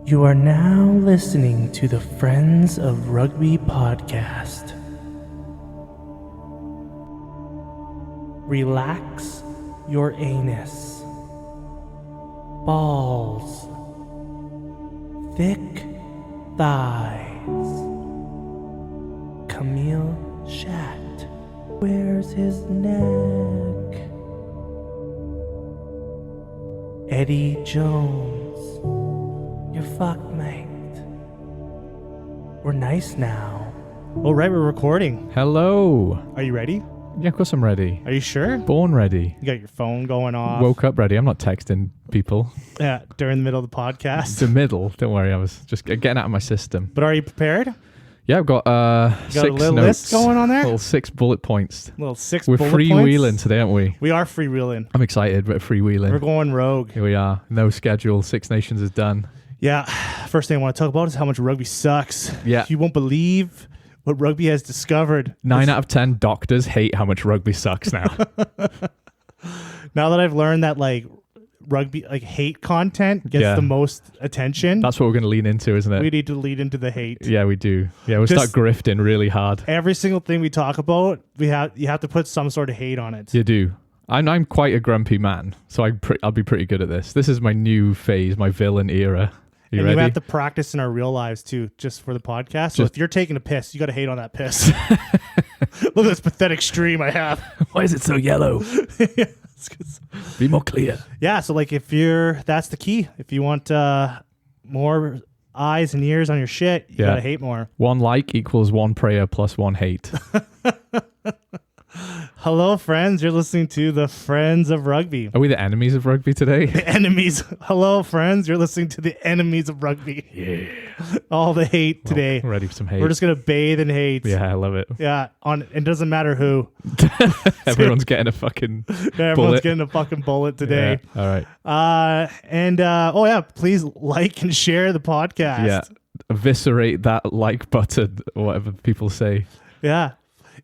You are now listening to the Friends of Rugby podcast. Relax your anus. Balls. Thick thighs. Camille Shat. Where's his neck? Eddie Jones. You're fucked, mate. We're nice now. All right, we're recording. Hello. Are you ready? Yeah, of course I'm ready. Are you sure? Born ready. You got your phone going off. Woke up ready. I'm not texting people. Yeah, during the middle of the podcast. The middle. Don't worry. I was just getting out of my system. But are you prepared? Yeah, I've got You got 6 a little notes. list going on there? Little 6 bullet points. Little 6 We're bullet freewheeling points? today, aren't we? We are freewheeling. I'm excited. We're freewheeling. We're going rogue. Here we are. No schedule. 6 Nations is done. Yeah. First thing I want to talk about is how much rugby sucks. Yeah. You won't believe what rugby has discovered. 9 out of 10 doctors hate how much rugby sucks now. Now that I've learned that rugby hate content gets the most attention. That's what we're going to lean into, isn't it? We need to lead into the hate. Yeah, we do. Yeah, we'll start grifting really hard. Every single thing we talk about, you have to put some sort of hate on it. You do. I'm quite a grumpy man, so I'll be pretty good at this. This is my new phase, my villain era. You ready? You have to practice in our real lives too, just for the podcast. So if you're taking a piss, you got to hate on that piss. Look at this pathetic stream I have. Why is it so yellow? Be more clear. Yeah, so that's the key. If you want more eyes and ears on your shit, you got to hate more. 1 like equals 1 prayer plus 1 hate. Hello, friends. You're listening to the Friends of Rugby. Are we the enemies of rugby today? The enemies. Hello, friends. You're listening to the enemies of rugby. Yeah. All the hate today. I'm ready for some hate. We're just going to bathe in hate. Yeah, I love it. Yeah, it doesn't matter who. Everyone's getting a fucking Everyone's bullet. getting a fucking bullet today. Yeah. All right. Please like and share the podcast. Yeah. Eviscerate that like button, or whatever people say. Yeah.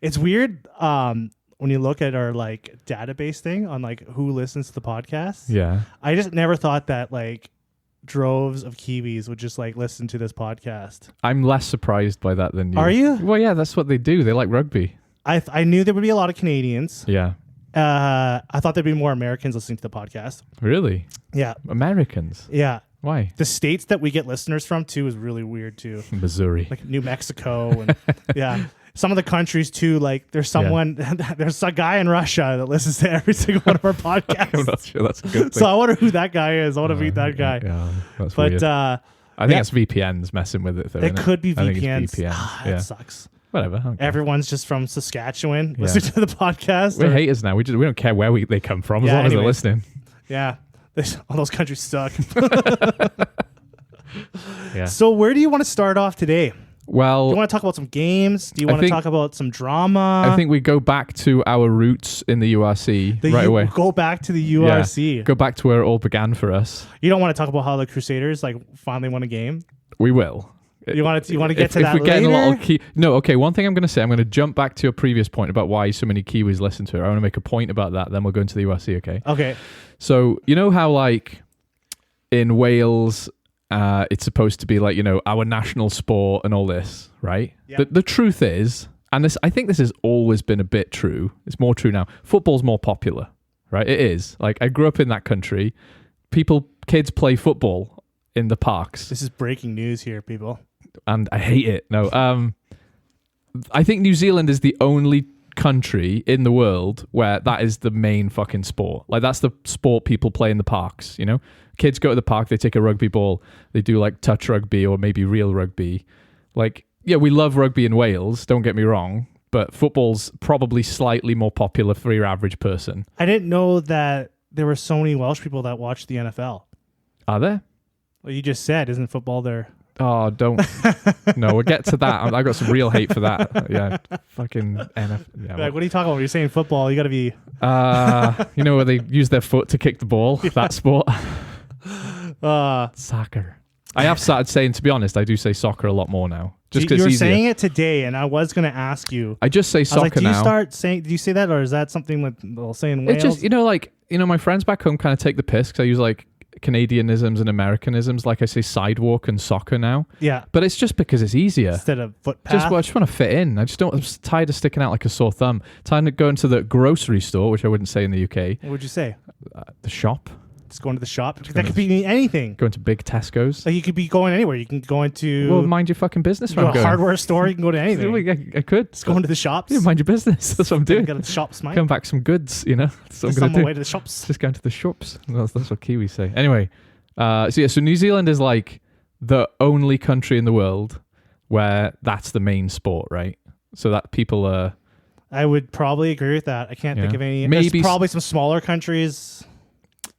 It's weird when you look at our database thing on who listens to the podcast. Yeah. I just never thought that droves of Kiwis would just listen to this podcast. I'm less surprised by that than you. Are you? Well, yeah, that's what they do. They like rugby. I knew there would be a lot of Canadians. Yeah. I thought there'd be more Americans listening to the podcast. Really? Yeah. Americans? Yeah. Why? The states that we get listeners from too is really weird too. Missouri. Like New Mexico and yeah. Some of the countries too, there's there's a guy in Russia that listens to every single one of our podcasts. I'm not sure that's a good thing. So I wonder who that guy is. I want to meet that guy. Yeah, that's But weird. I think it's VPNs messing with it though. it could be I think VPNs. it's VPNs. That sucks. Whatever. I don't care. Everyone's just from Saskatchewan listening to the podcast. We're haters now. We don't care where they come from as long as they're listening. Yeah. All those countries suck. Yeah. So where do you want to start off today? Well, Do you want to talk about some games? Do you want to talk about some drama? I think we go back to our roots in the URC right away. Go back to the URC. Yeah. Go back to where it all began for us. You don't want to talk about how the Crusaders finally won a game? We will. You want to get to that if we're getting later? a lot of No, okay, one thing I'm going to say, I'm going to jump back to your previous point about why so many Kiwis listen to it. I want to make a point about that, then we'll go into the URC, okay? Okay. So, you know how in Wales, it's supposed to be our national sport and all this, right? Yeah. The truth is, and I think this has always been a bit true. It's more true now. Football's more popular, right? It is. I grew up in that country. Kids play football in the parks. This is breaking news here, people. And I hate it. No, I think New Zealand is the only country in the world where that is the main fucking sport. That's the sport people play in the parks, you know? Kids go to the park, they take a rugby ball, they do touch rugby or maybe real rugby. We love rugby in Wales, don't get me wrong, but football's probably slightly more popular for your average person. I didn't know that there were so many Welsh people that watch the NFL. Are there? Well, you just said, isn't football there? Oh, don't. No, we'll get to that. I got some real hate for that. Yeah, fucking NFL. Yeah, what are you talking about? When you're saying football, you got to be... where they use their foot to kick the ball, that sport. Soccer. I have started saying, to be honest, I do say soccer a lot more now. Just because you were it's easier. saying it today, and I was going to ask you. I just say soccer now. Do you say that, or is that something they'll say in Wales? It's just, my friends back home kind of take the piss because I use Canadianisms and Americanisms, like I say sidewalk and soccer now. Yeah. But it's just because it's easier. Instead of footpath. I just want to fit in. I'm tired of sticking out like a sore thumb. Tired of going to the grocery store, which I wouldn't say in the UK. What would you say? The shop. Just going to the shop. That could be anything. Going to big Tesco's. Like you could be going anywhere. You can go into. Well, mind your fucking business. Go to a hardware store. You can go to anything. I could. Just go into the shops. Yeah, mind your business. That's what I'm doing. Go to the shops, mate. Come back some goods, you know. That's what Just I'm on going my way to to do. the shops. Just going to the shops. That's what Kiwis say. Anyway, so New Zealand is like the only country in the world where that's the main sport, right? So that people are. I would probably agree with that. I can't think of any. Maybe There's probably some smaller countries.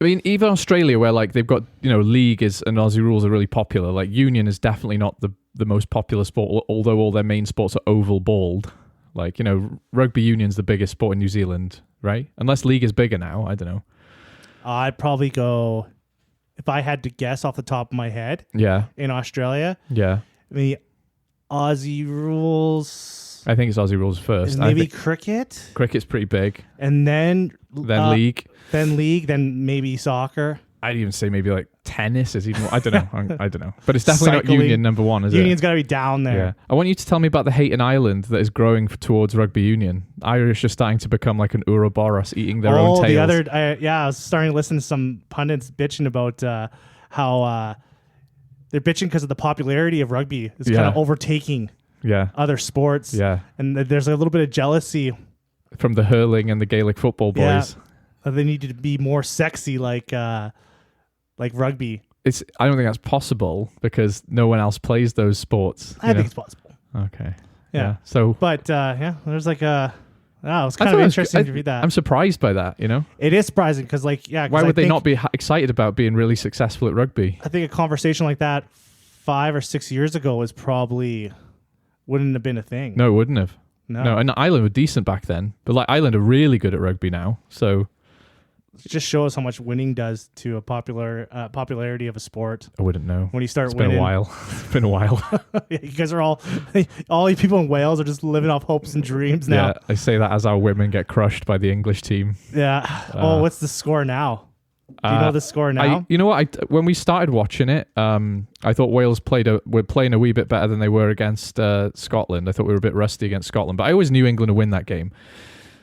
I mean, even Australia, where like they've got, league and Aussie rules are really popular. Like union is definitely not the most popular sport, although all their main sports are oval balled. Like, rugby union's the biggest sport in New Zealand, right? Unless league is bigger now. I don't know. I'd probably go, if I had to guess off the top of my head. Yeah. In Australia. Yeah. The Aussie rules. I think it's Aussie rules first. Maybe cricket. Cricket's pretty big. And then league. Then league, then maybe soccer. I'd even say maybe like tennis is even. I don't know. I don't know. But it's definitely Cycling. not union number one, is Union's got to be down there. Yeah. I want you to tell me about the Hayton Island that is growing towards rugby union. Irish are starting to become like an Ouroboros, eating their own tails. I was starting to listen to some pundits bitching about how they're bitching because of the popularity of rugby. It's kind of overtaking other sports. Yeah. And there's a little bit of jealousy from the hurling and the Gaelic football boys. They needed to be more sexy like rugby. I don't think that's possible because no one else plays those sports. I think it's possible. Okay. Yeah. So, but there's like it was kind of interesting to read that. I'm surprised by that. It is surprising because why would they not be excited about being really successful at rugby? I think a conversation like that 5 or 6 years ago was probably wouldn't have been a thing. No, it wouldn't have. No, and Ireland were decent back then, but like Ireland are really good at rugby now. So. It just shows how much winning does to a popularity of a sport. I wouldn't know. When you start it's winning. Been a while. It's been a while. You guys are all you people in Wales are just living off hopes and dreams now. Yeah, I say that as our women get crushed by the English team. Yeah. What's the score now? Do you know the score now? You know what? When we started watching it, I thought Wales were playing a wee bit better than they were against Scotland. I thought we were a bit rusty against Scotland, but I always knew England would win that game.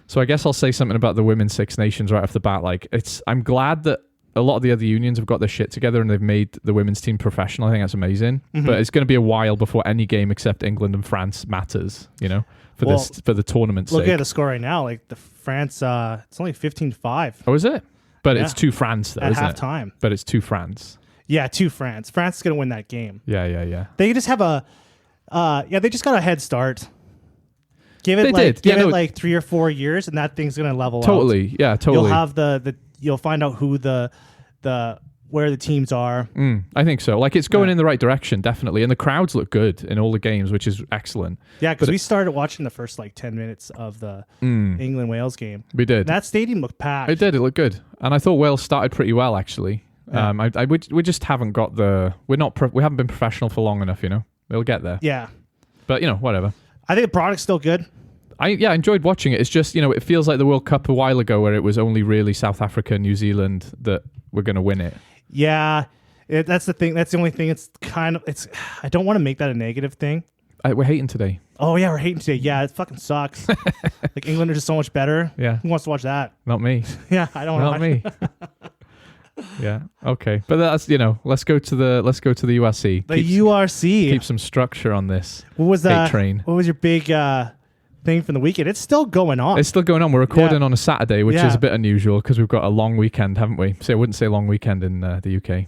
So I guess I'll say something about the Women's Six Nations right off the bat. Like, I'm glad that a lot of the other unions have got their shit together and they've made the women's team professional. I think that's amazing. Mm-hmm. But it's going to be a while before any game except England and France matters, for the tournament's sake. Look at the score right now. Like the France, it's only 15-5. Oh, is it? But it's to France though, isn't it? At halftime. But it's to France. Yeah, to France. France is going to win that game. Yeah. They just have they just got a head start. Give it like 3 or 4 years, and that thing's gonna level out. Totally, yeah, totally. You'll have you'll find out who where the teams are. I think so. Like it's going in the right direction, definitely, and the crowds look good in all the games, which is excellent. Yeah, because we started watching the first 10 minutes of the England Wales game. We did. And that stadium looked packed. It did. It looked good, and I thought Wales started pretty well actually. Yeah. We just haven't got we haven't been professional for long enough. We'll get there. Yeah, but whatever. I think the product's still good. I enjoyed watching it. It's just, it feels like the World Cup a while ago where it was only really South Africa and New Zealand that were going to win it. Yeah, that's the thing. That's the only thing. I don't want to make that a negative thing. We're hating today. Oh, yeah, we're hating today. Yeah, it fucking sucks. Like England are just so much better. Yeah. Who wants to watch that? Not me. Yeah, I don't Not me. Yeah. Okay. But that's, let's go to the URC. The URC. Keep some structure on this. What was that? Train. What was your big thing from the weekend? It's still going on. It's still going on. We're recording on a Saturday, which is a bit unusual because we've got a long weekend, haven't we? So I wouldn't say long weekend in the UK.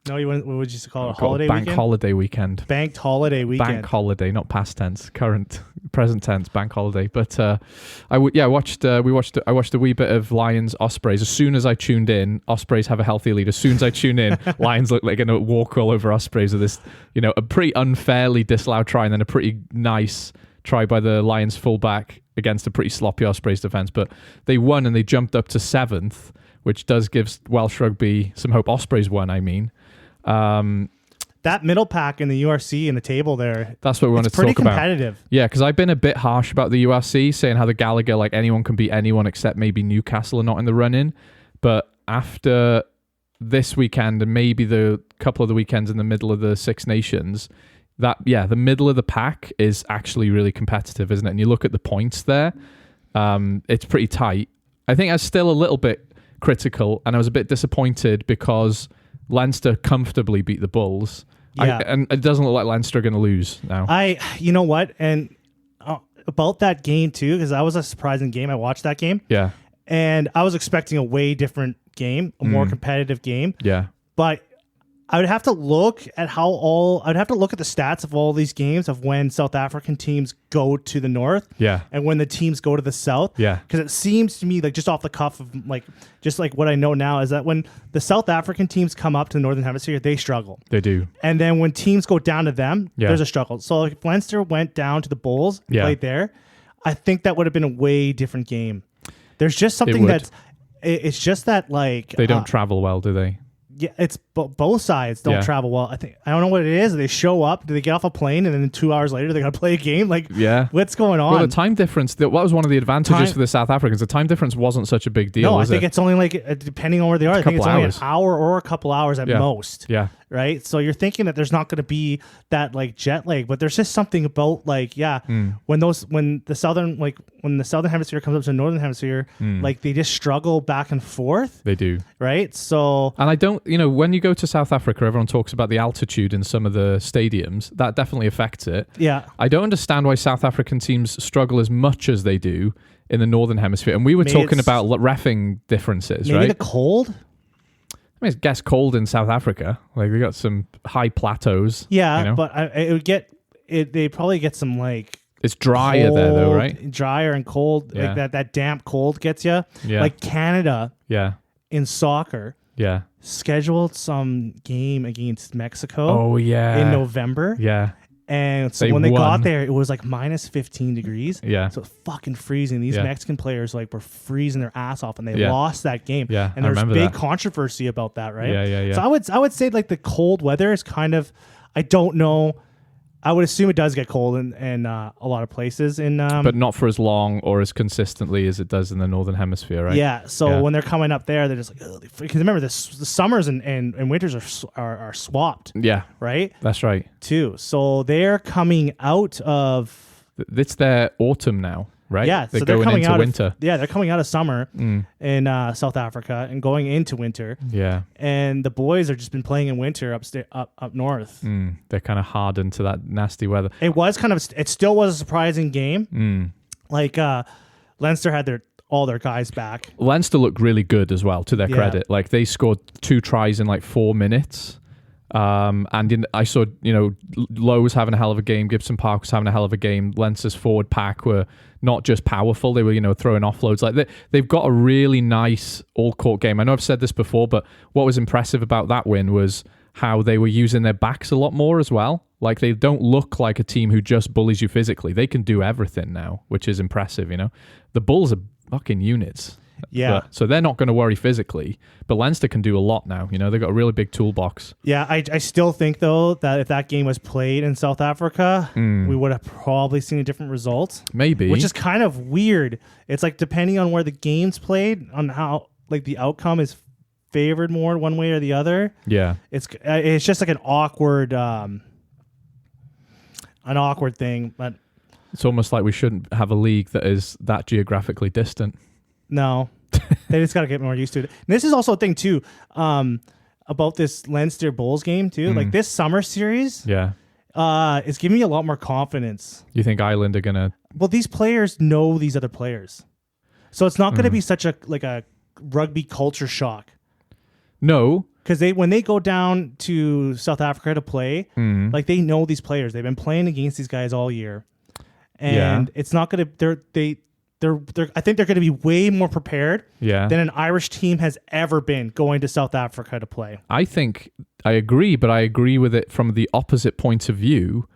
No, you wouldn't. What would you call it? Holiday bank weekend? Holiday weekend. Banked holiday weekend. Bank holiday, not past tense. Present tense. Bank holiday. But I watched a wee bit of Lions Ospreys. As soon as I tuned in, Ospreys have a healthy lead. As soon as I tune in, Lions look like going to walk all over Ospreys with this, a pretty unfairly disallowed try and then a pretty nice try by the Lions fullback against a pretty sloppy Ospreys defense. But they won and they jumped up to 7th, which does give Welsh rugby some hope. Ospreys won, I mean. That middle pack in the URC in the table there. That's what we want to talk about. It's pretty competitive. Yeah, because I've been a bit harsh about the URC, saying how the Gallagher, like anyone can beat anyone except maybe Newcastle are not in the run-in. But after this weekend and maybe the couple of the weekends in the middle of the Six Nations, the middle of the pack is actually really competitive, isn't it? And you look at the points there, it's pretty tight. I think I was still a little bit critical, and I was a bit disappointed because Leinster comfortably beat the Bulls. Yeah. And it doesn't look like Leinster are going to lose now. You know what? And about that game too, because that was a surprising game. I watched that game. Yeah. And I was expecting a way different game, a more competitive game. Yeah. But I would have to look at I'd have to look at the stats of all these games of when South African teams go to the north. Yeah. And when the teams go to the south. Yeah. Because it seems to me like just off the cuff of just like what I know now is that when the South African teams come up to the Northern Hemisphere, they struggle. They do. And then when teams go down to them, there's a struggle. So if Leinster went down to the Bulls, played there, I think that would have been a way different game. There's just something it's just that like they don't travel well, do they? Yeah, it's both sides don't travel well. I don't know what it is. They show up, do they get off a plane, and then 2 hours later they got to play a game? Like, what's going on? Well, the time difference. What was one of the advantages for the South Africans? The time difference wasn't such a big deal. No, I think it's only like depending on where they are. I think it's only an hour or a couple hours at most. Yeah. Right. So you're thinking that there's not going to be that like jet lag, but there's just something about like when the southern hemisphere comes up to the northern hemisphere, like they just struggle back and forth. They do. Right. So and I don't. When you go to South Africa, everyone talks about the altitude in some of the stadiums. That definitely affects it. Yeah. I don't understand why South African teams struggle as much as they do in the Northern Hemisphere. And we were talking about reffing differences, right? Maybe the cold? I mean, it gets cold in South Africa. Like, we got some high plateaus. Yeah, but they probably get some like... It's drier there though, right? Drier and cold. Yeah. Like that damp cold gets you. Yeah. Like Canada in soccer. Yeah. Scheduled some game against Mexico. Oh, yeah. In November. Yeah. And so when they got there, it was like minus 15 degrees. Yeah. So it's fucking freezing. These Mexican players were freezing their ass off, and they lost that game. Yeah. And there was big controversy about that, right? Yeah. So I would say like the cold weather is kind of, I don't know. I would assume it does get cold in a lot of places but not for as long or as consistently as it does in the Northern Hemisphere, right? Yeah. So when they're coming up there, they're just like, because remember the summers and winters are swapped. Yeah. Right. That's right. Too. So they're coming out of. It's their autumn now, right? Yeah. They're so they're going coming into out winter. They're coming out of summer in South Africa and going into winter. Yeah. And the boys have just been playing in winter up north. They're kind of hardened to that nasty weather. It still was a surprising game. Like Leinster had all their guys back. Leinster looked really good as well, to their credit. Like, they scored 2 tries in like 4 minutes. I saw, Lowe was having a hell of a game. Gibson Park was having a hell of a game. Leinster's forward pack were not just powerful. They were, throwing offloads. Like, they've got a really nice all-court game. I know I've said this before, but what was impressive about that win was how they were using their backs a lot more as well. Like, they don't look like a team who just bullies you physically. They can do everything now, which is impressive, The Bulls are fucking units. Yeah. So they're not going to worry physically, but Leinster can do a lot now. They've got a really big toolbox. Yeah, I still think, though, that if that game was played in South Africa, we would have probably seen a different result. Maybe. Which is kind of weird. It's like depending on where the game's played, on how like the outcome is favored more one way or the other. Yeah. It's just like an awkward thing. But it's almost like we shouldn't have a league that is that geographically distant. No, they just got to get more used to it. And this is also a thing too, about this Leinster Bulls game too. Like this summer series, it's giving me a lot more confidence. You think Ireland are gonna? Well, these players know these other players, so it's not going to be such a rugby culture shock. No, because when they go down to South Africa to play, like they know these players. They've been playing against these guys all year, and it's not going to. I think they're going to be way more prepared than an Irish team has ever been going to South Africa to play. I think I agree, but I agree with it from the opposite point of view,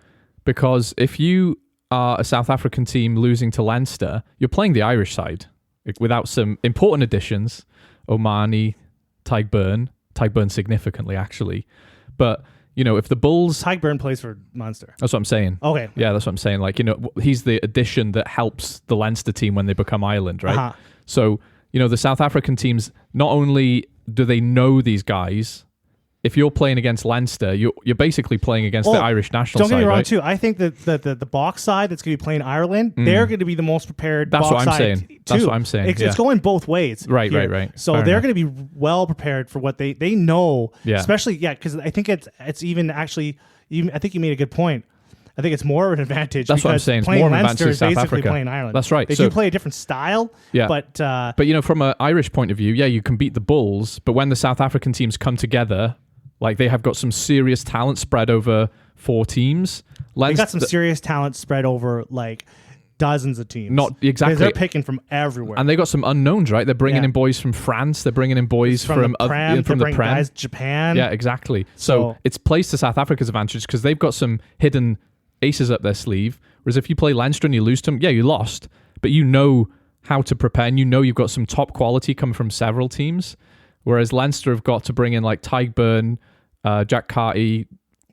because if you are a South African team losing to Leinster, you're playing the Irish side without some important additions, Omani, Tadhg Beirne significantly actually, but if the Bulls... Tadhg Beirne plays for Munster. That's what I'm saying. Okay. Yeah, that's what I'm saying. Like, he's the addition that helps the Leinster team when they become Ireland, right? Uh-huh. So, the South African teams not only do they know these guys? If you're playing against Leinster, you're basically playing against the Irish national side. Don't get me wrong, right? too. I think that the box side that's going to be playing Ireland, they're going to be the most prepared. That's box what I'm side saying. too. That's what I'm saying. It's going both ways. Right. So Fair they're enough. going to be well prepared for what they know. Yeah. Especially because I think it's even actually. I think you made a good point. I think it's more of an advantage. That's what I'm saying. It's more of an advantage to South basically Africa. Playing Ireland. That's right. They do play a different style. Yeah. But from an Irish point of view, you can beat the Bulls, but when the South African teams come together, like they have got some serious talent spread over 4 teams. They got some serious talent spread over like dozens of teams. Not exactly. Because they're picking from everywhere. And they got some unknowns, right? They're bringing in boys from France. They're bringing in boys from the Prem. Guys, Japan. Yeah, exactly. So it's plays to South Africa's advantage because they've got some hidden aces up their sleeve. Whereas if you play Leinster and you lose to them, you lost. But you know how to prepare and you know you've got some top quality coming from several teams. Whereas Leinster have got to bring in like Tyburn, Jack Carty.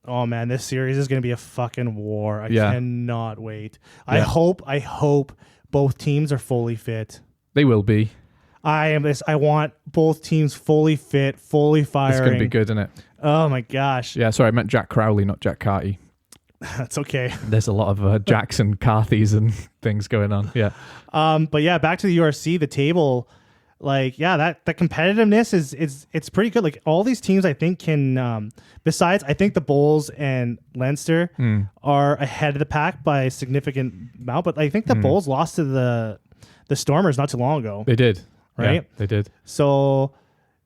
Oh man, this series is going to be a fucking war. I cannot wait. Yeah. I hope both teams are fully fit. They will be. I want both teams fully fit, fully firing. It's going to be good, isn't it? Oh my gosh. Yeah, sorry, I meant Jack Crowley, not Jack Carty. That's okay. There's a lot of Jacks and Carthys and things going on. Yeah. But yeah, back to the URC, the table. Like, that the competitiveness it's pretty good. Like all these teams, I think can. Besides, I think the Bulls and Leinster are ahead of the pack by a significant amount. But I think the Bulls lost to the Stormers not too long ago. They did, right? Yeah, they did. So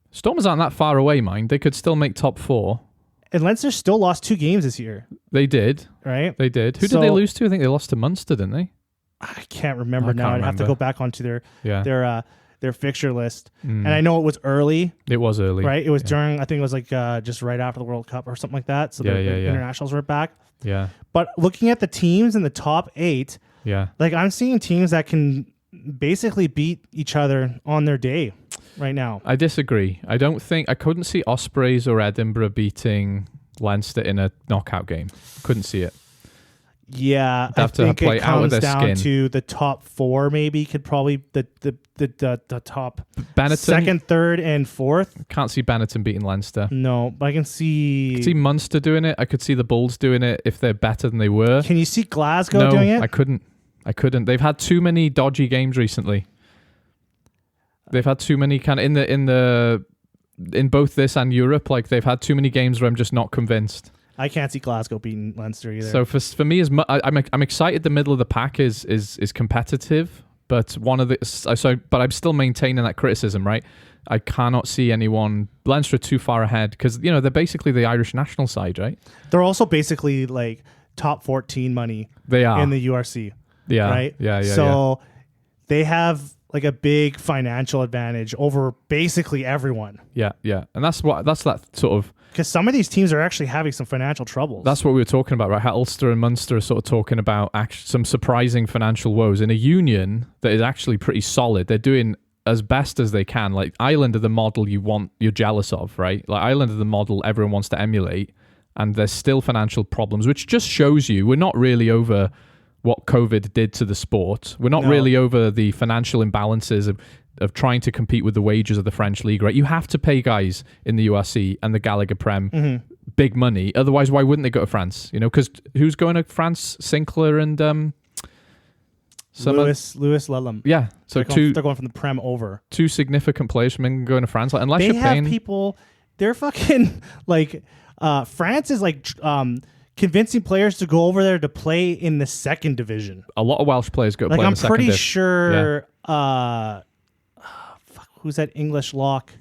Stormers aren't that far away, mind. They could still make top 4. And Leinster still lost 2 games this year. They did, right? They did. Who did they lose to? I think they lost to Munster, didn't they? I can't remember now. I'd have to go back onto their fixture list. And I know it was early. It was early. Right? It was during, I think it was like just right after the World Cup or something like that. So the internationals were back. Yeah. But looking at the teams in the top 8, like I'm seeing teams that can basically beat each other on their day right now. I disagree. I couldn't see Ospreys or Edinburgh beating Leinster in a knockout game. Couldn't see it. Yeah, I think it comes down to the top 4. Maybe could probably the top Benetton, 2nd, 3rd, and 4th. Can't see Benetton beating Leinster. No, but I can see. Munster doing it. I could see the Bulls doing it if they're better than they were. Can you see Glasgow doing it? I couldn't. They've had too many dodgy games recently. They've had too many kind of in both this and Europe. Like they've had too many games where I'm just not convinced. I can't see Glasgow beating Leinster either. So for me, I'm excited. The middle of the pack is competitive, but but I'm still maintaining that criticism, right? I cannot see anyone Leinster too far ahead because they're basically the Irish national side, right? They're also basically like top 14 money. They are in the URC. Yeah, right. Yeah. So they have like a big financial advantage over basically everyone. Yeah, and that's that sort of. Because some of these teams are actually having some financial troubles. That's what we were talking about, right? How Ulster and Munster are sort of talking about some surprising financial woes in a union that is actually pretty solid. They're doing as best as they can. Like Ireland are the model you're jealous of, right? Like Ireland are the model everyone wants to emulate, and there's still financial problems, which just shows you we're not really over what COVID did to the sport. We're not really over the financial imbalances of trying to compete with the wages of the French league, right? You have to pay guys in the URC and the Gallagher Prem big money. Otherwise, why wouldn't they go to France? Because who's going to France? Sinclair and Lewis Lellam. Yeah, so they're going from the Prem over. 2 significant players from England going to France. Like, unless they you're paying people, they're fucking like France is like convincing players to go over there to play in the 2nd division. A lot of Welsh players go to play in the 2nd division. I'm pretty sure. Who's that English lock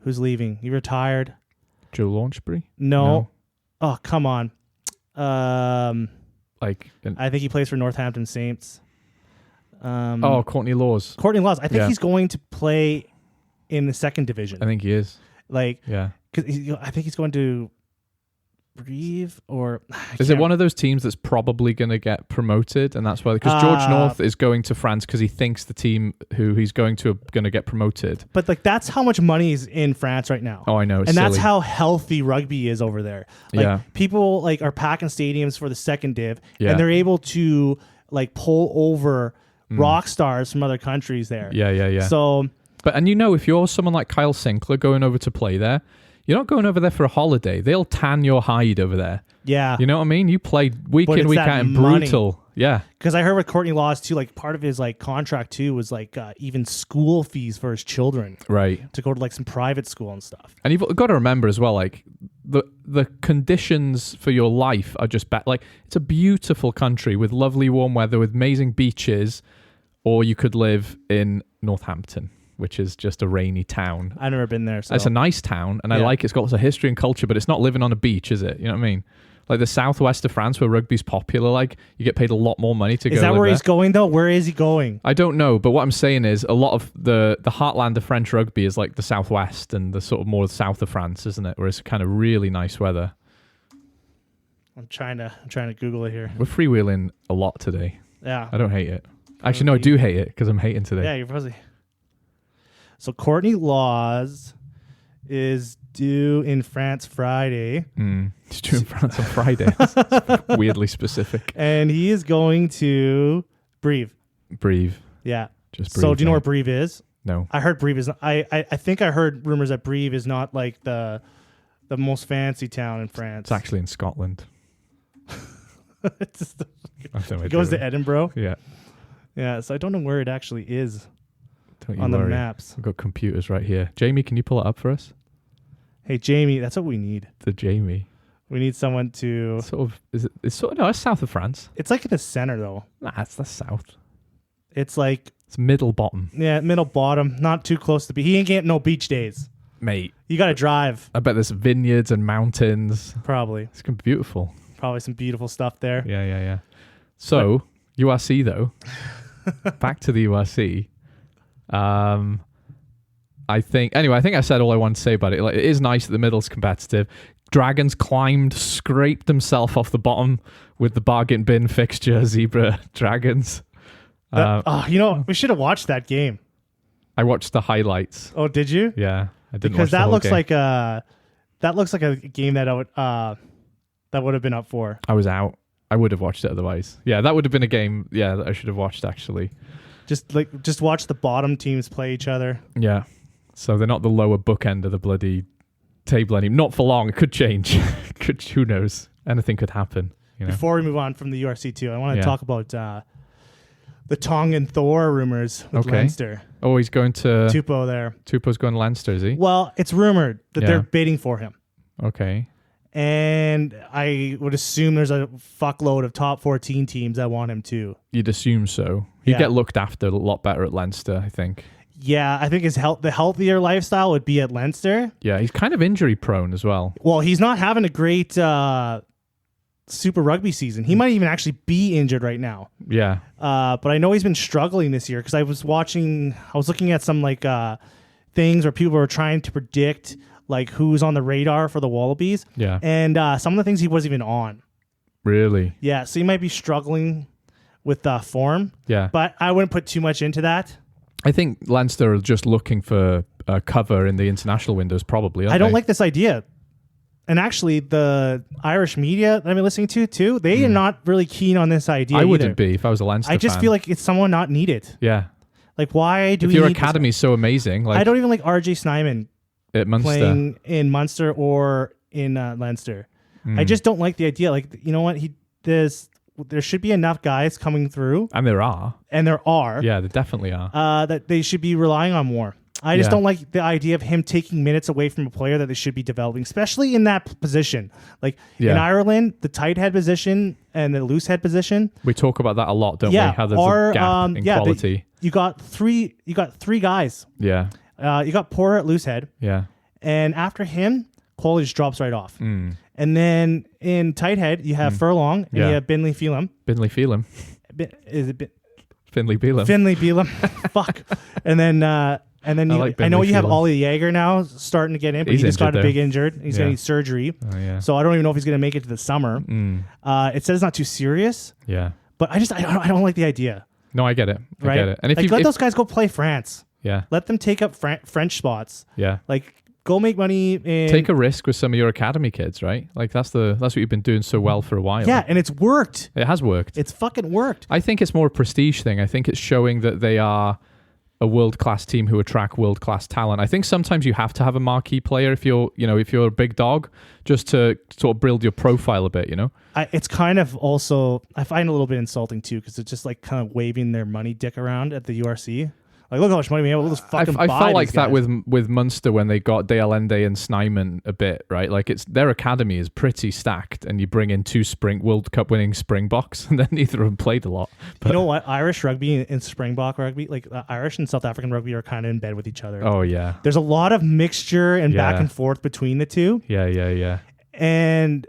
who's leaving? He retired. Joe Launchbury? No. Oh, come on. I think he plays for Northampton Saints. Courtney Laws. Courtney Laws. I think he's going to play in the 2nd division. I think he is. Because I think he's going to Reeve or is it one of those teams that's probably going to get promoted, and that's why because George North is going to France because he thinks the team who he's going to are going to get promoted. But like that's how much money is in France right now. Oh, I know, and that's how healthy rugby is over there. Like people like are packing stadiums for the 2nd div, and they're able to like pull over rock stars from other countries there. Yeah. So And if you're someone like Kyle Sinclair going over to play there, you're not going over there for a holiday. They'll tan your hide over there. Yeah. You know what I mean? You play week But in, it's week that out and money. brutal. Yeah. Because I heard with Courtney Laws too, like part of his like contract too was like even school fees for his children Right. to go to like some private school and stuff. And you've got to remember as well, like the conditions for your life are just bad. Like it's a beautiful country with lovely warm weather, with amazing beaches, or you could live in Northampton, which is just a rainy town. I've never been there. So It's a nice town, and I Yeah. like it's got lots of history and culture, but it's not living on a beach, is it? You know what I mean? Like the southwest of France, where rugby's popular, like you get paid a lot more money to go. is that live where there. he's going though? Where is he going? I don't know, but what I'm saying is a lot of the heartland of French rugby is like the southwest and the sort of more south of France, isn't it? Where it's kind of really nice weather. I'm trying to Google it here. We're freewheeling a lot today. Yeah. I don't hate it. Actually, no, I do hate it because I'm hating today. Yeah, you're fuzzy. So Courtney Laws is due in France Friday. He's doing France on Friday. That's weirdly specific. And he is going to Brive. Brive. Yeah. Just So Brive, do you know where mate. Brive is? No. I heard Brive is I think I heard rumors that Brive is not like the most fancy town in France. It's actually in Scotland. It's just- I don't know it goes where to Edinburgh. Yeah. Yeah, so I don't know where it actually is Don't you on the worry. maps. We've got computers right here. Jamie, can you pull it up for us? Hey Jamie, that's what we need. The Jamie. We need someone to Sort of it's sort of no, it's south of France. It's like in the center though. Nah, it's the south. It's like It's middle bottom. yeah, middle bottom, not too close to be. He ain't getting no beach days. Mate. You got to drive, I bet there's vineyards and mountains. probably. It's gonna be beautiful. Probably some beautiful stuff there. Yeah. So URC though. Back to the URC. I think I said all I wanted to say about it. Like, it is nice that the middle's competitive. Dragons scraped himself off the bottom with the bargain bin fixture, Zebra Dragons. We should have watched that game. I watched the highlights. Oh, did you? Yeah, I didn't Because watch the that whole looks game. like a game that that would have been up for. I was out. I would have watched it otherwise. Yeah, that would have been a game. Yeah, that I should have watched actually. Just watch the bottom teams play each other. Yeah, so they're not the lower bookend of the bloody table anymore. Not for long. It could change. Who knows? Anything could happen. You know? Before we move on from the URC too, I want to Yeah. talk about the Tong and Thor rumors with Okay. Leinster. Oh, he's going to Tupou there. Tupou's going to Leinster, is he? Well, it's rumored that Yeah. they're bidding for him. Okay. And I would assume there's a fuckload of top 14 teams that want him too. You'd assume so. He'd Yeah. get looked after a lot better at Leinster, I think. Yeah, I think the healthier lifestyle would be at Leinster. Yeah, he's kind of injury prone as well. Well, he's not having a great Super Rugby season. He might even actually be injured right now. Yeah. But I know he's been struggling this year because I was looking at some like things where people were trying to predict like who's on the radar for the Wallabies. Yeah. And some of the things he wasn't even on. Really? Yeah, so he might be struggling with form. Yeah. But I wouldn't put too much into that. I think Leinster are just looking for cover in the international windows, probably. I don't like this idea. And actually, the Irish media that I've been listening to too, they are not really keen on this idea. I either. wouldn't be if I was a Leinster I just fan. feel like it's someone not needed. Yeah. Like, why do If we your need this- academy's so amazing, like I don't even like RJ Snyman at Munster. playing in Munster or in Leinster. Hmm. I just don't like the idea. Like, you know what? There should be enough guys coming through, And there are. and there are, Yeah, there definitely are. that they should be relying on more. I just Yeah. don't like the idea of him taking minutes away from a player that they should be developing, especially in that position. Like in Yeah. Ireland, the tight head position and the loose head position. We talk about that a lot, don't Yeah, we? How there's or, a gap in quality. You got three guys. Yeah. You got Porter at loose head, Yeah. and after him, quality just drops right off. Mm. And then in tight head, you have Furlong and Yeah. you have Binley Phelan. Finley Phelan. Is it Finley Phelan. Finley Phelan? Fuck. And then I like I know Binley you have Phelan. Ollie Jaeger now starting to get in, but He's he just got injured a big though. injured. He's Yeah. getting surgery. Oh, yeah. So I don't even know if he's going to make it to the summer. Mm. It says it's not too serious, Yeah. but I don't like the idea. No, I get it. I Right? get it. And if like, you let those guys go play France. yeah, Let them take up French spots. yeah. Like, go make money in. Take a risk with some of your academy kids, right? Like that's what you've been doing so well for a while. Yeah, and it's worked. It has worked. It's fucking worked. I think it's more a prestige thing. I think it's showing that they are a world-class team who attract world-class talent. I think sometimes you have to have a marquee player if you're a big dog, just to sort of build your profile a bit, It's kind of also, I find a little bit insulting too, because it's just like kind of waving their money dick around at the URC. Like, look how much money we have. We'll just fucking buy I felt like these that guys. with Munster when they got Dale Ende and Snyman a bit, right? Like their academy is pretty stacked, and you bring in 2 World Cup winning Springboks, and then neither of them played a lot. But, you know what? Irish rugby and Springbok rugby, like Irish and South African rugby, are kind of in bed with each other. oh yeah, There's a lot of mixture and back Yeah. and forth between the two, yeah. and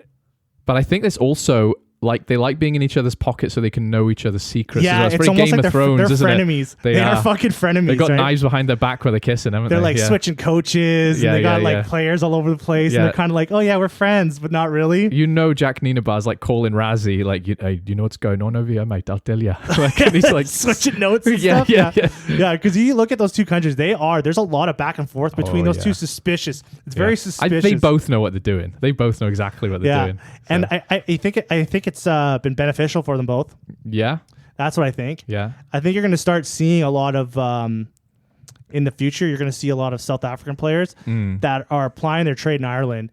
But I think there's also like they like being in each other's pockets so they can know each other's secrets. yeah, as well. it's very almost Game like of Thrones, they're isn't it? frenemies. They They are are. fucking frenemies. They got right? knives behind their back where they're kissing, haven't They're they? like Yeah. switching coaches, Yeah, and they got yeah, like yeah. players all over the place, and Yeah. they're kind of like, oh yeah, we're friends, but not really. Jack Nienaber's like calling Razzie, like, you know what's going on over here, mate? I'll tell you. Like, and he's like, switching notes and yeah, stuff. yeah. Yeah, because you look at those two countries, there's a lot of back and forth between Oh, those yeah. two. Suspicious. It's very suspicious. They both know what they're doing. They both know exactly what they're doing. And So, I think it's been beneficial for them both. yeah, That's what I think. yeah. I think you're going to start seeing a lot of in the future. You're going to see a lot of South African players that are applying their trade in Ireland,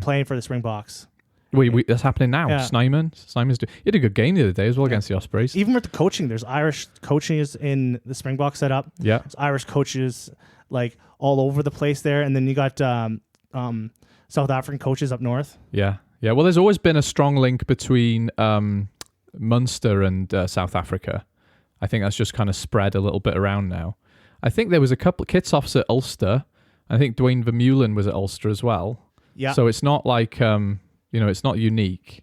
playing for the Springboks. Wait, that's happening now. Yeah. Snyman's he had a good game the other day as well against the Ospreys. Even with the coaching, there's Irish coaches in the Springbok setup. Yeah, There's Irish coaches like all over the place there, and then you got South African coaches up north. yeah. Well, there's always been a strong link between Munster and South Africa. I think that's just kind of spread a little bit around now. I think there was a couple of Kitsoffs at Ulster. I think Dwayne Vermeulen was at Ulster as well. Yeah. So it's not like it's not unique.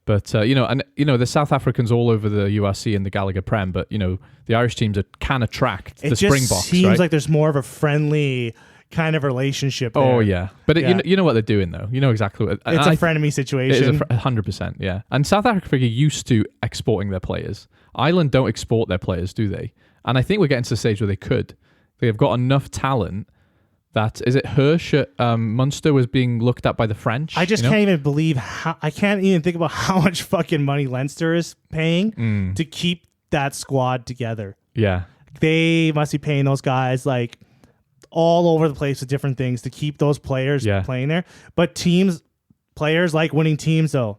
But the South Africans all over the URC and the Gallagher Prem, but the Irish teams can attract It the just Springboks. seems right? like there's more of a friendly kind of relationship there. Oh yeah, but Yeah. you know what they're doing though. You know exactly what It's a frenemy situation. It is 100%. Yeah, and South Africa are used to exporting their players. Ireland don't export their players, do they? And I think we're getting to the stage where they could. They've got enough talent that is it Hirsch at Munster was being looked at by the French. I just can't even believe I can't even think about how much fucking money Leinster is paying to keep that squad together. Yeah, They must be paying those guys like all over the place with different things to keep those players playing there. But players like winning teams though.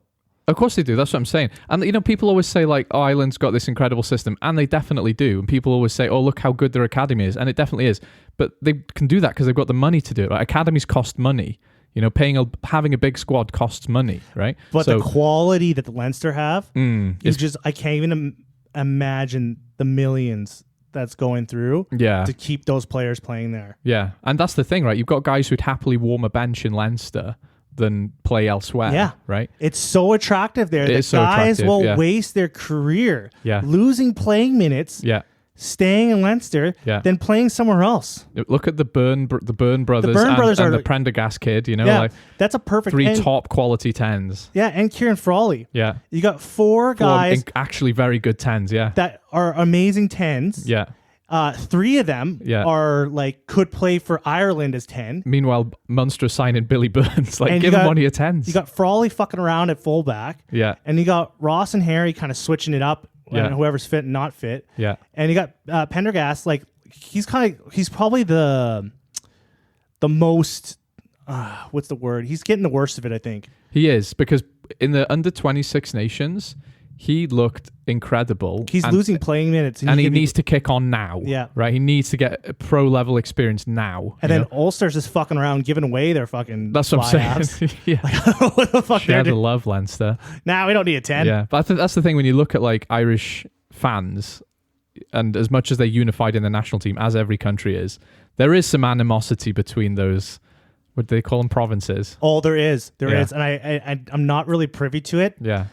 of course they do. That's what I'm saying. And people always say like, "Oh, Ireland's got this incredible system," and they definitely do. And people always say, "Oh, look how good their academy is," and it definitely is. But they can do that because they've got the money to do it. Right? Academies cost money. Having a big squad costs money, right? But the quality that the Leinster have, I can't even imagine the millions that's going through to keep those players playing there. Yeah, and that's the thing, right? You've got guys who'd happily warm a bench in Leinster than play elsewhere. Yeah. Right? It's so attractive there. It The is so guys attractive, will yeah. waste their career Yeah. losing playing minutes, Yeah. staying in Leinster, Yeah. than playing somewhere else. Look at the Byrne brothers, Byrne brothers and are the Prendergast kid, Yeah, that's a perfect 3 and- top quality 10s. Yeah, and Kieran Frawley. Yeah. You got 4 guys Actually very good 10s, yeah. that are amazing 10s. Yeah. 3 of them Yeah. are like could play for Ireland as 10. Meanwhile, Munster signing Billy Burns. Like, And give you him got- one of your 10s. You got Frawley fucking around at fullback. Yeah. And you got Ross and Harry kind of switching it up Yeah. and whoever's fit and not fit. Yeah. And you got Pendergast, like he's probably the most what's the word? He's getting the worst of it, I think. He is, because in the under 26 nations, he looked incredible. He's losing playing minutes, and he needs to kick on now. Yeah. Right? He needs to get a pro level experience now. And then Ulster's just fucking around giving away their fucking That's what I'm saying. Yeah. what the fuck Share they're the doing? love, Leinster. Nah, we don't need a 10. Yeah. But that's the thing when you look at like Irish fans, and as much as they're unified in the national team, as every country is, there is some animosity between those, what do they call them, provinces? Oh, there is. There Yeah. is. And I'm not really privy to it. Yeah.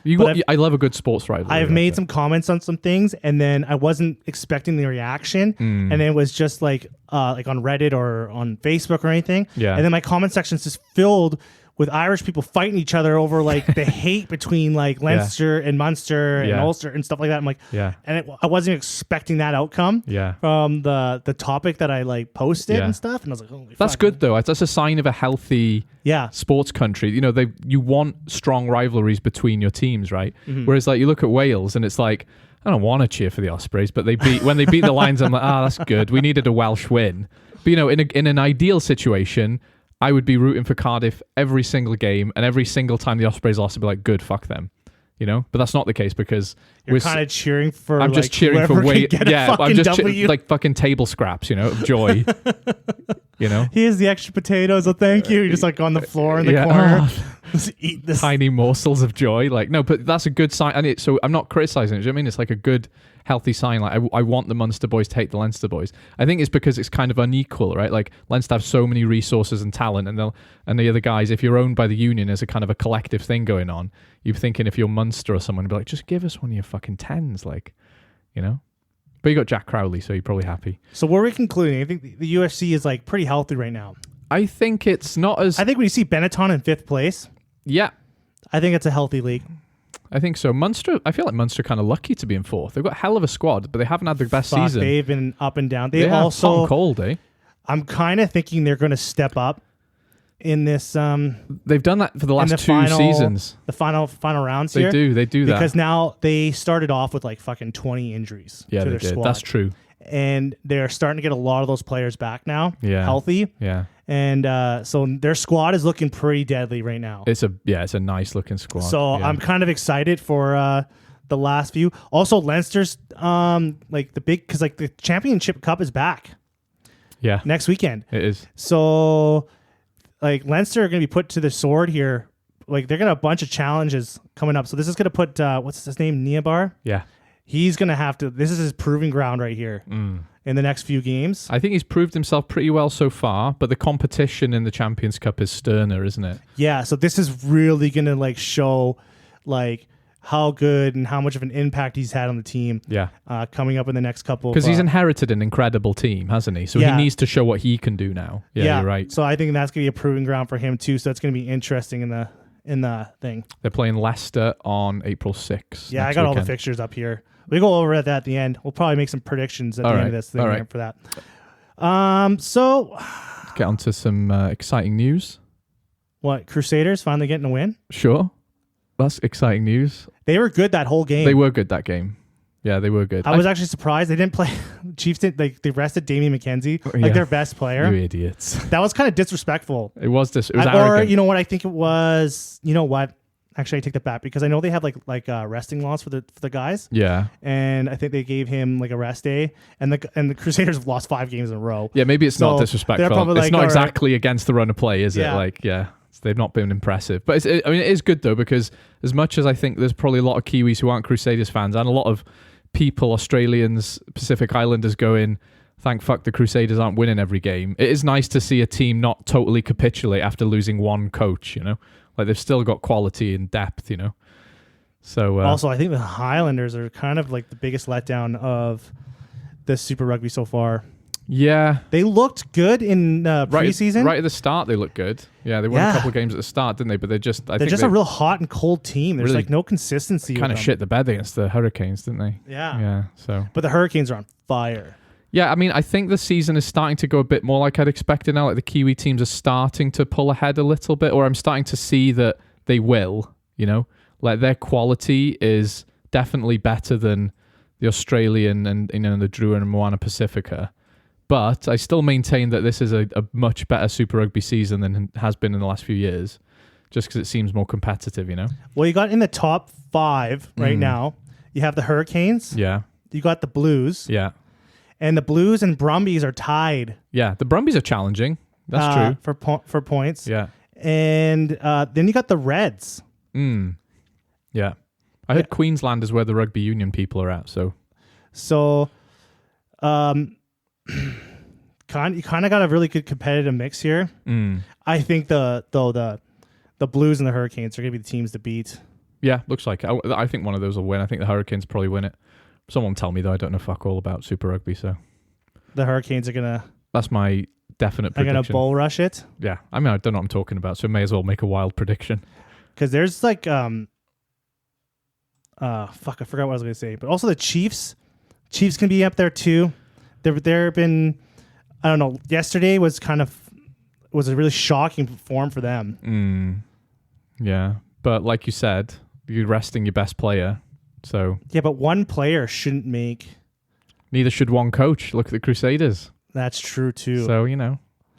I love a good sports rivalry. I've made some comments on some things, and then I wasn't expecting the reaction, and it was just like on Reddit or on Facebook or anything. Yeah. And then my comment section's just filled with Irish people fighting each other over like the hate between like Leinster and Munster and Yeah. Ulster and stuff like that. I'm like, Yeah. and I wasn't expecting that outcome. Yeah. From the topic that I like posted Yeah. and stuff, and I was like, holy That's fuck. good though. That's a sign of a healthy Yeah. sports country. You want strong rivalries between your teams, right? Mm-hmm. Whereas like you look at Wales and it's like, I don't want to cheer for the Ospreys, but when they beat the Lions, I'm like, that's good. We needed a Welsh win. But in an ideal situation, I would be rooting for Cardiff every single game, and every single time the Ospreys lost, I'd be like, good, fuck them. But that's not the case because you're kind of cheering for. I'm just cheering for weight. I'm just like fucking table scraps, of joy. Here's the extra potatoes. Oh, thank you. You're just like on the floor in the corner. Just eat this. Tiny morsels of joy. Like, no, but that's a good sign. And so I'm not criticizing it. Do you know what I mean? It's like a good, healthy sign. Like, I want the Munster boys to hate the Leinster boys. I think it's because it's kind of unequal, right? Like, Leinster have so many resources and talent, and the other guys, if you're owned by the union, as a kind of a collective thing going on, you're thinking if you're Munster or someone, you'd be like, just give us one of your fucking tens, like, But you got Jack Crowley, so you're probably happy. So what are we concluding? I think the UFC is like pretty healthy right now. I think it's not as... I think when you see Benetton in 5th place... Yeah. I think it's a healthy league. I think so. Munster, I feel like Munster kind of lucky to be in 4th. They've got a hell of a squad, but they haven't had their best season. They've been up and down. They also... hot and cold, eh? I'm kind of thinking they're going to step up in this... They've done that for the last 2 seasons. The final rounds here. They do that. Because now they started off with like fucking 20 injuries to their squad. That's true. And they're starting to get a lot of those players back now, healthy. Yeah. And so their squad is looking pretty deadly right now. It's a nice looking squad. So I'm kind of excited for the last few. Also, Leinster's because the Championship Cup is back. Yeah. Next weekend. It is. So like Leinster are going to be put to the sword here. Like they're going to have a bunch of challenges coming up. So this is going to put what's his name, Niabar? Yeah. He's going to have to... This is his proving ground right here in the next few games. I think he's proved himself pretty well so far, but the competition in the Champions Cup is sterner, isn't it? Yeah, so this is really going to show how good and how much of an impact he's had on the team coming up in the next couple. Because he's inherited an incredible team, hasn't he? So he needs to show what he can do now. Yeah, you're right. So I think that's going to be a proving ground for him too. So that's going to be interesting in the thing. They're playing Leicester on April 6th. Yeah, I got all the fixtures up here. We go over that at the end. We'll probably make some predictions at the end of this thing for that. So let's get on to some exciting news. What, Crusaders finally getting a win? Sure. That's exciting news. They were good that whole game. They were good that game. Yeah, they were good. I was actually surprised they didn't play. Chiefs didn't. They rested Damian McKenzie, their best player. You idiots. That was kind of disrespectful. It was arrogant. Or you know what? I think it was. You know what? Actually, I take that back because I know they have like resting laws for the guys. Yeah. And I think they gave him like a rest day, and the Crusaders have lost 5 games in a row. Yeah, maybe it's not disrespectful. It's not exactly against the run of play, is it? They've not been impressive. But it is good though, because as much as I think there's probably a lot of Kiwis who aren't Crusaders fans and a lot of people, Australians, Pacific Islanders going, thank fuck the Crusaders aren't winning every game. It is nice to see a team not totally capitulate after losing one coach, Like they've still got quality and depth, So also, I think the Highlanders are kind of like the biggest letdown of this Super Rugby so far. Yeah, they looked good in preseason. Right at the start, they looked good. Yeah, they won a couple of games at the start, didn't they? But they're just a real hot and cold team. There's really no consistency. Kind of shit the bed against the Hurricanes, didn't they? Yeah. Yeah. So, but the Hurricanes are on fire. Yeah, I mean, I think the season is starting to go a bit more like I'd expected now. Like the Kiwi teams are starting to pull ahead a little bit, or I'm starting to see that they will. Like their quality is definitely better than the Australian and the Drua and Moana Pacifica. But I still maintain that this is a much better Super Rugby season than it has been in the last few years, just because it seems more competitive, Well, you got in the top 5 right now. You have the Hurricanes. Yeah. You got the Blues. Yeah. And the Blues and Brumbies are tied. Yeah, the Brumbies are challenging. That's true. For points. Yeah. And then you got the Reds. Yeah. I heard Queensland is where the rugby union people are at, so. You kind of got a really good competitive mix here. I think the Blues and the Hurricanes are going to be the teams to beat. Yeah, looks like it. I think one of those will win. I think the Hurricanes probably win it. Someone tell me though. I don't know fuck all about Super Rugby, so the Hurricanes are gonna. That's my definite prediction. They're gonna bull rush it. Yeah, I mean I don't know what I'm talking about, so may as well make a wild prediction. Because there's like fuck, I forgot what I was gonna say. But also the Chiefs can be up there too. There been, I don't know. Yesterday was a really shocking form for them. Yeah, but like you said, you're resting your best player. So Yeah, but one player shouldn't make. neither should one coach. Look at the Crusaders. That's true too. So,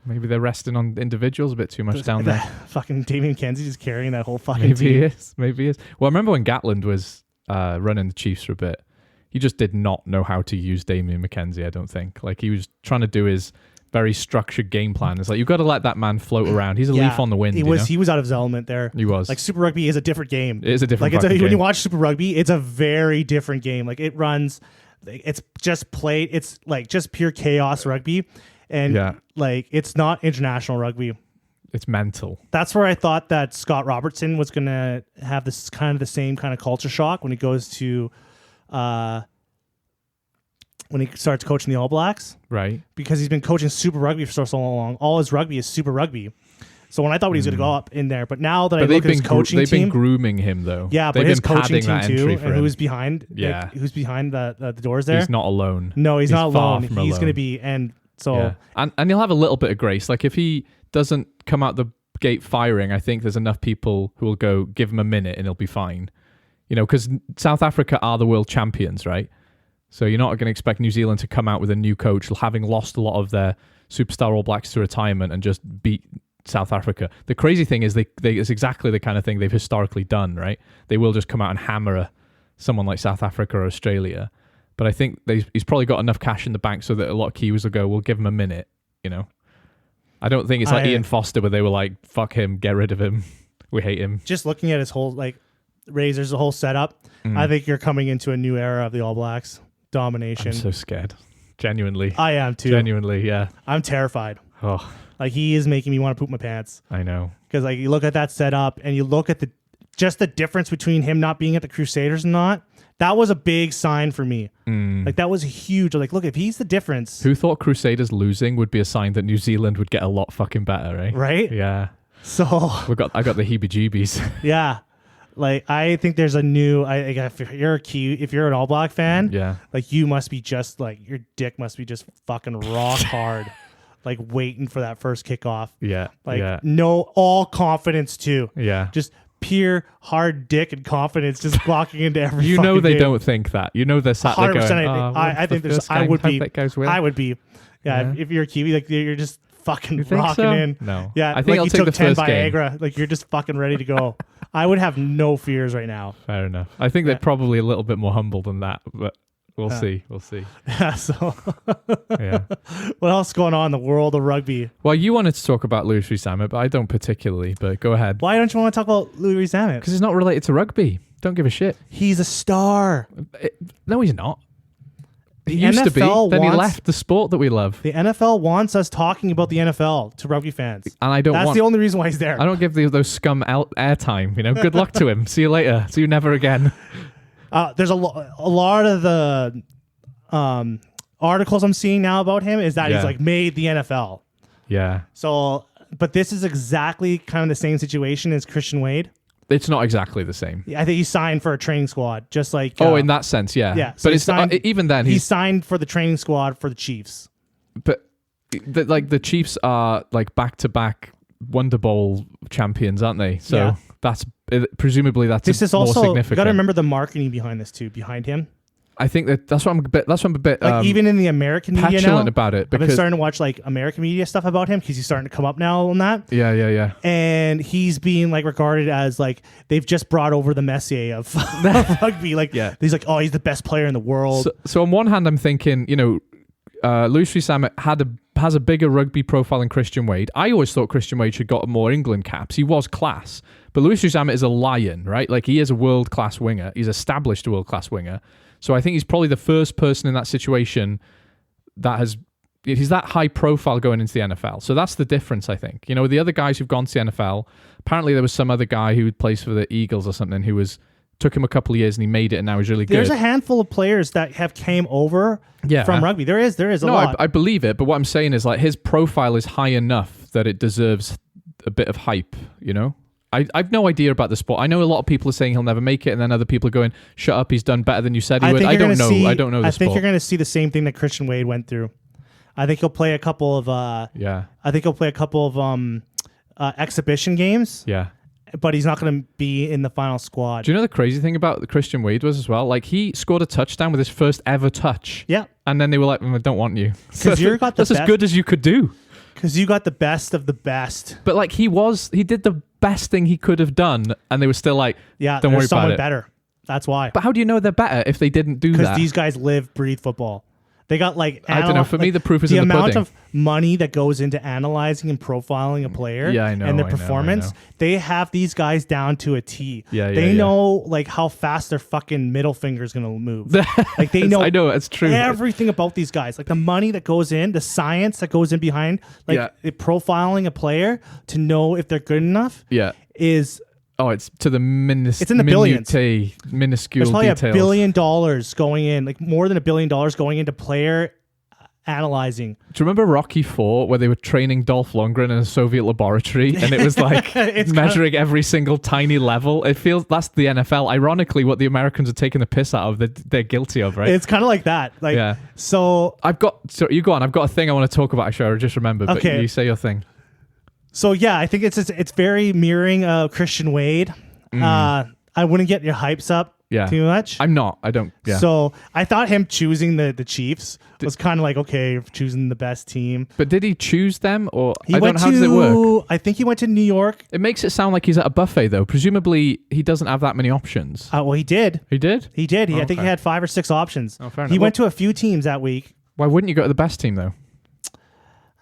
maybe they're resting on individuals a bit too much down there. Fucking Damian Kenzie just carrying that whole fucking Maybe team. he is. Maybe he is. Well, I remember when Gatland was running the Chiefs for a bit. He just did not know how to use Damian McKenzie, I don't think. Like, he was trying to do his very structured game plan. It's like, you've got to let that man float around. He's a leaf on the wind. He was out of his element there. He was. Like, Super Rugby is a different game. It is a different game. When game. you watch Super Rugby, it's a very different game. Like, it runs, it's just played, it's like just pure chaos rugby. And like, it's not international rugby. It's mental. That's where I thought that Scott Robertson was going to have this kind of the same kind of culture shock when he goes to, when he starts coaching the All Blacks. Right. Because he's been coaching Super Rugby for so long. All his rugby is Super Rugby. So when I thought he was going to go up in there, but now that I look at his coaching they've team, been grooming him though. Yeah, they've but his been coaching team too, and him. who's behind? Yeah, like, who's behind the doors there? He's not alone. No, he's not alone. He's alone. going to be, and so and he'll have a little bit of grace. Like if he doesn't come out the gate firing, I think there's enough people who will go give him a minute and he'll be fine. Because South Africa are the world champions, right? So you're not going to expect New Zealand to come out with a new coach, having lost a lot of their superstar All Blacks to retirement, and just beat South Africa. The crazy thing is it's exactly the kind of thing they've historically done, right? They will just come out and hammer someone like South Africa or Australia. But I think he's probably got enough cash in the bank so that a lot of Kiwis will go, we'll give him a minute, I don't think it's like Ian Foster where they were like, fuck him, get rid of him. We hate him. Just looking at his whole, Razor's the whole setup, I think you're coming into a new era of the All Blacks. Domination. I'm so scared. Genuinely. I am too. Genuinely, yeah. I'm terrified. Oh. Like, he is making me want to poop my pants. I know. Because you look at that setup and you look at just the difference between him not being at the Crusaders and not. That was a big sign for me. Like, that was huge. Like, look, if he's the difference. Who thought Crusaders losing would be a sign that New Zealand would get a lot fucking better, eh? Right? Yeah. So I got the heebie-jeebies. Yeah. Like, I think there's a new. If you're an All Black fan, you must be just your dick must be just fucking rock hard, waiting for that first kickoff. Yeah, no, all confidence too. Yeah, just pure hard dick and confidence, just walking into every. They game. don't think that. They're sat there going. I think there's. I would be. I would be. Yeah, if you're a Kiwi, you're just fucking rocking in. No. Yeah, I think I'll you take took the 10 first game. Viagra. You're just fucking ready to go. I would have no fears right now. Fair enough. I think they're probably a little bit more humble than that, but we'll see. We'll see. Yeah, so yeah. What else is going on in the world of rugby? Well, you wanted to talk about Louis Rees-Zammit, but I don't particularly, but go ahead. Why don't you want to talk about Louis Rees-Zammit? Because it's not related to rugby. Don't give a shit. He's a star. No, he's not. He used to be. Then he left the sport that we love. The NFL wants us talking about the NFL to rugby fans. And I don't That's the only reason why he's there. I don't give those scum airtime. Good luck to him. See you later. See you never again. There's a lot of the articles I'm seeing now about him is that he's made the NFL. Yeah. So, but this is exactly kind of the same situation as Christian Wade. It's not exactly the same. I think he signed for a training squad, just like. In that sense, yeah. Yeah, so but it's signed, even then he signed for the training squad for the Chiefs. But the Chiefs are back-to-back Wonder Bowl champions, aren't they? So that's presumably that's. This is more also significant. You got to remember the marketing behind this too. Behind him. I think that's what I'm a bit even in the American media petulant now, about it. I've been starting to watch American media stuff about him because he's starting to come up now on that. Yeah. And he's being regarded as they've just brought over the Messier of rugby. He's he's the best player in the world. So on one hand, I'm thinking, Louis Rees-Zammit has a bigger rugby profile than Christian Wade. I always thought Christian Wade should got more England caps. He was class. But Louis Rees-Zammit is a lion, right? He is a world-class winger. He's established a world-class winger. So I think he's probably the first person in that situation he's that high profile going into the NFL. So that's the difference, I think. The other guys who've gone to the NFL, apparently there was some other guy who plays for the Eagles or something who took him a couple of years and he made it and now he's really good. There's a handful of players that have came over from rugby. There is a lot. I believe it, but what I'm saying is his profile is high enough that it deserves a bit of hype, I've no idea about the sport. I know a lot of people are saying he'll never make it, and then other people are going, "Shut up, he's done better than you said he would." I don't know. I don't know the sport. I think you're going to see the same thing that Christian Wade went through. I think he'll play a couple of. I think he'll play a couple of exhibition games. Yeah. but he's not going to be in the final squad. Do you know the crazy thing about Christian Wade was as well? Like, he scored a touchdown with his first ever touch. Yeah. And then they were like, I don't want you. Because you got the That's as good as you could do. Because you got the best of the best. But like, he did the best thing he could have done, and they were still like, yeah, don't worry about someone it. better. That's why. But how do you know they're better if they didn't do that? Because these guys live, breathe football. They got like I don't know. For me, the proof is in the amount pudding. of money that goes into analyzing and profiling a player. Yeah, I know, and their I know, performance. I know. They have these guys down to a T. Yeah, they yeah. know like how fast their fucking middle finger is gonna move. Like they know. I know it's true. Everything about these guys, like the money that goes in, the science that goes in behind, like profiling a player to know if they're good enough. Yeah. Is. Oh, it's to the it's in the billions. Minuscule There's probably details. $1 billion going in, like more than $1 billion going into player analyzing. Do you remember Rocky IV, where they were training Dolph Lundgren in a Soviet laboratory, and it was like measuring every single tiny level? It feels that's the NFL. Ironically, what the Americans are taking the piss out of, they're guilty of, right? It's kind of like that. Like, yeah. So you go on. I've got a thing I want to talk about. Actually, I just remembered. Okay. But you say your thing. So yeah, I think it's very mirroring Christian Wade. I wouldn't get your hypes up too much. I'm not. I don't. Yeah. So I thought him choosing the Chiefs was kind of like, okay, choosing the best team. But did he choose them, or how does it work? I think he went to New York. It makes it sound like he's at a buffet, though. Presumably, he doesn't have that many options. Well, he did. He did. He did. I think he had 5 or 6 options. Oh, fair enough. He went to a few teams that week. Why wouldn't you go to the best team though?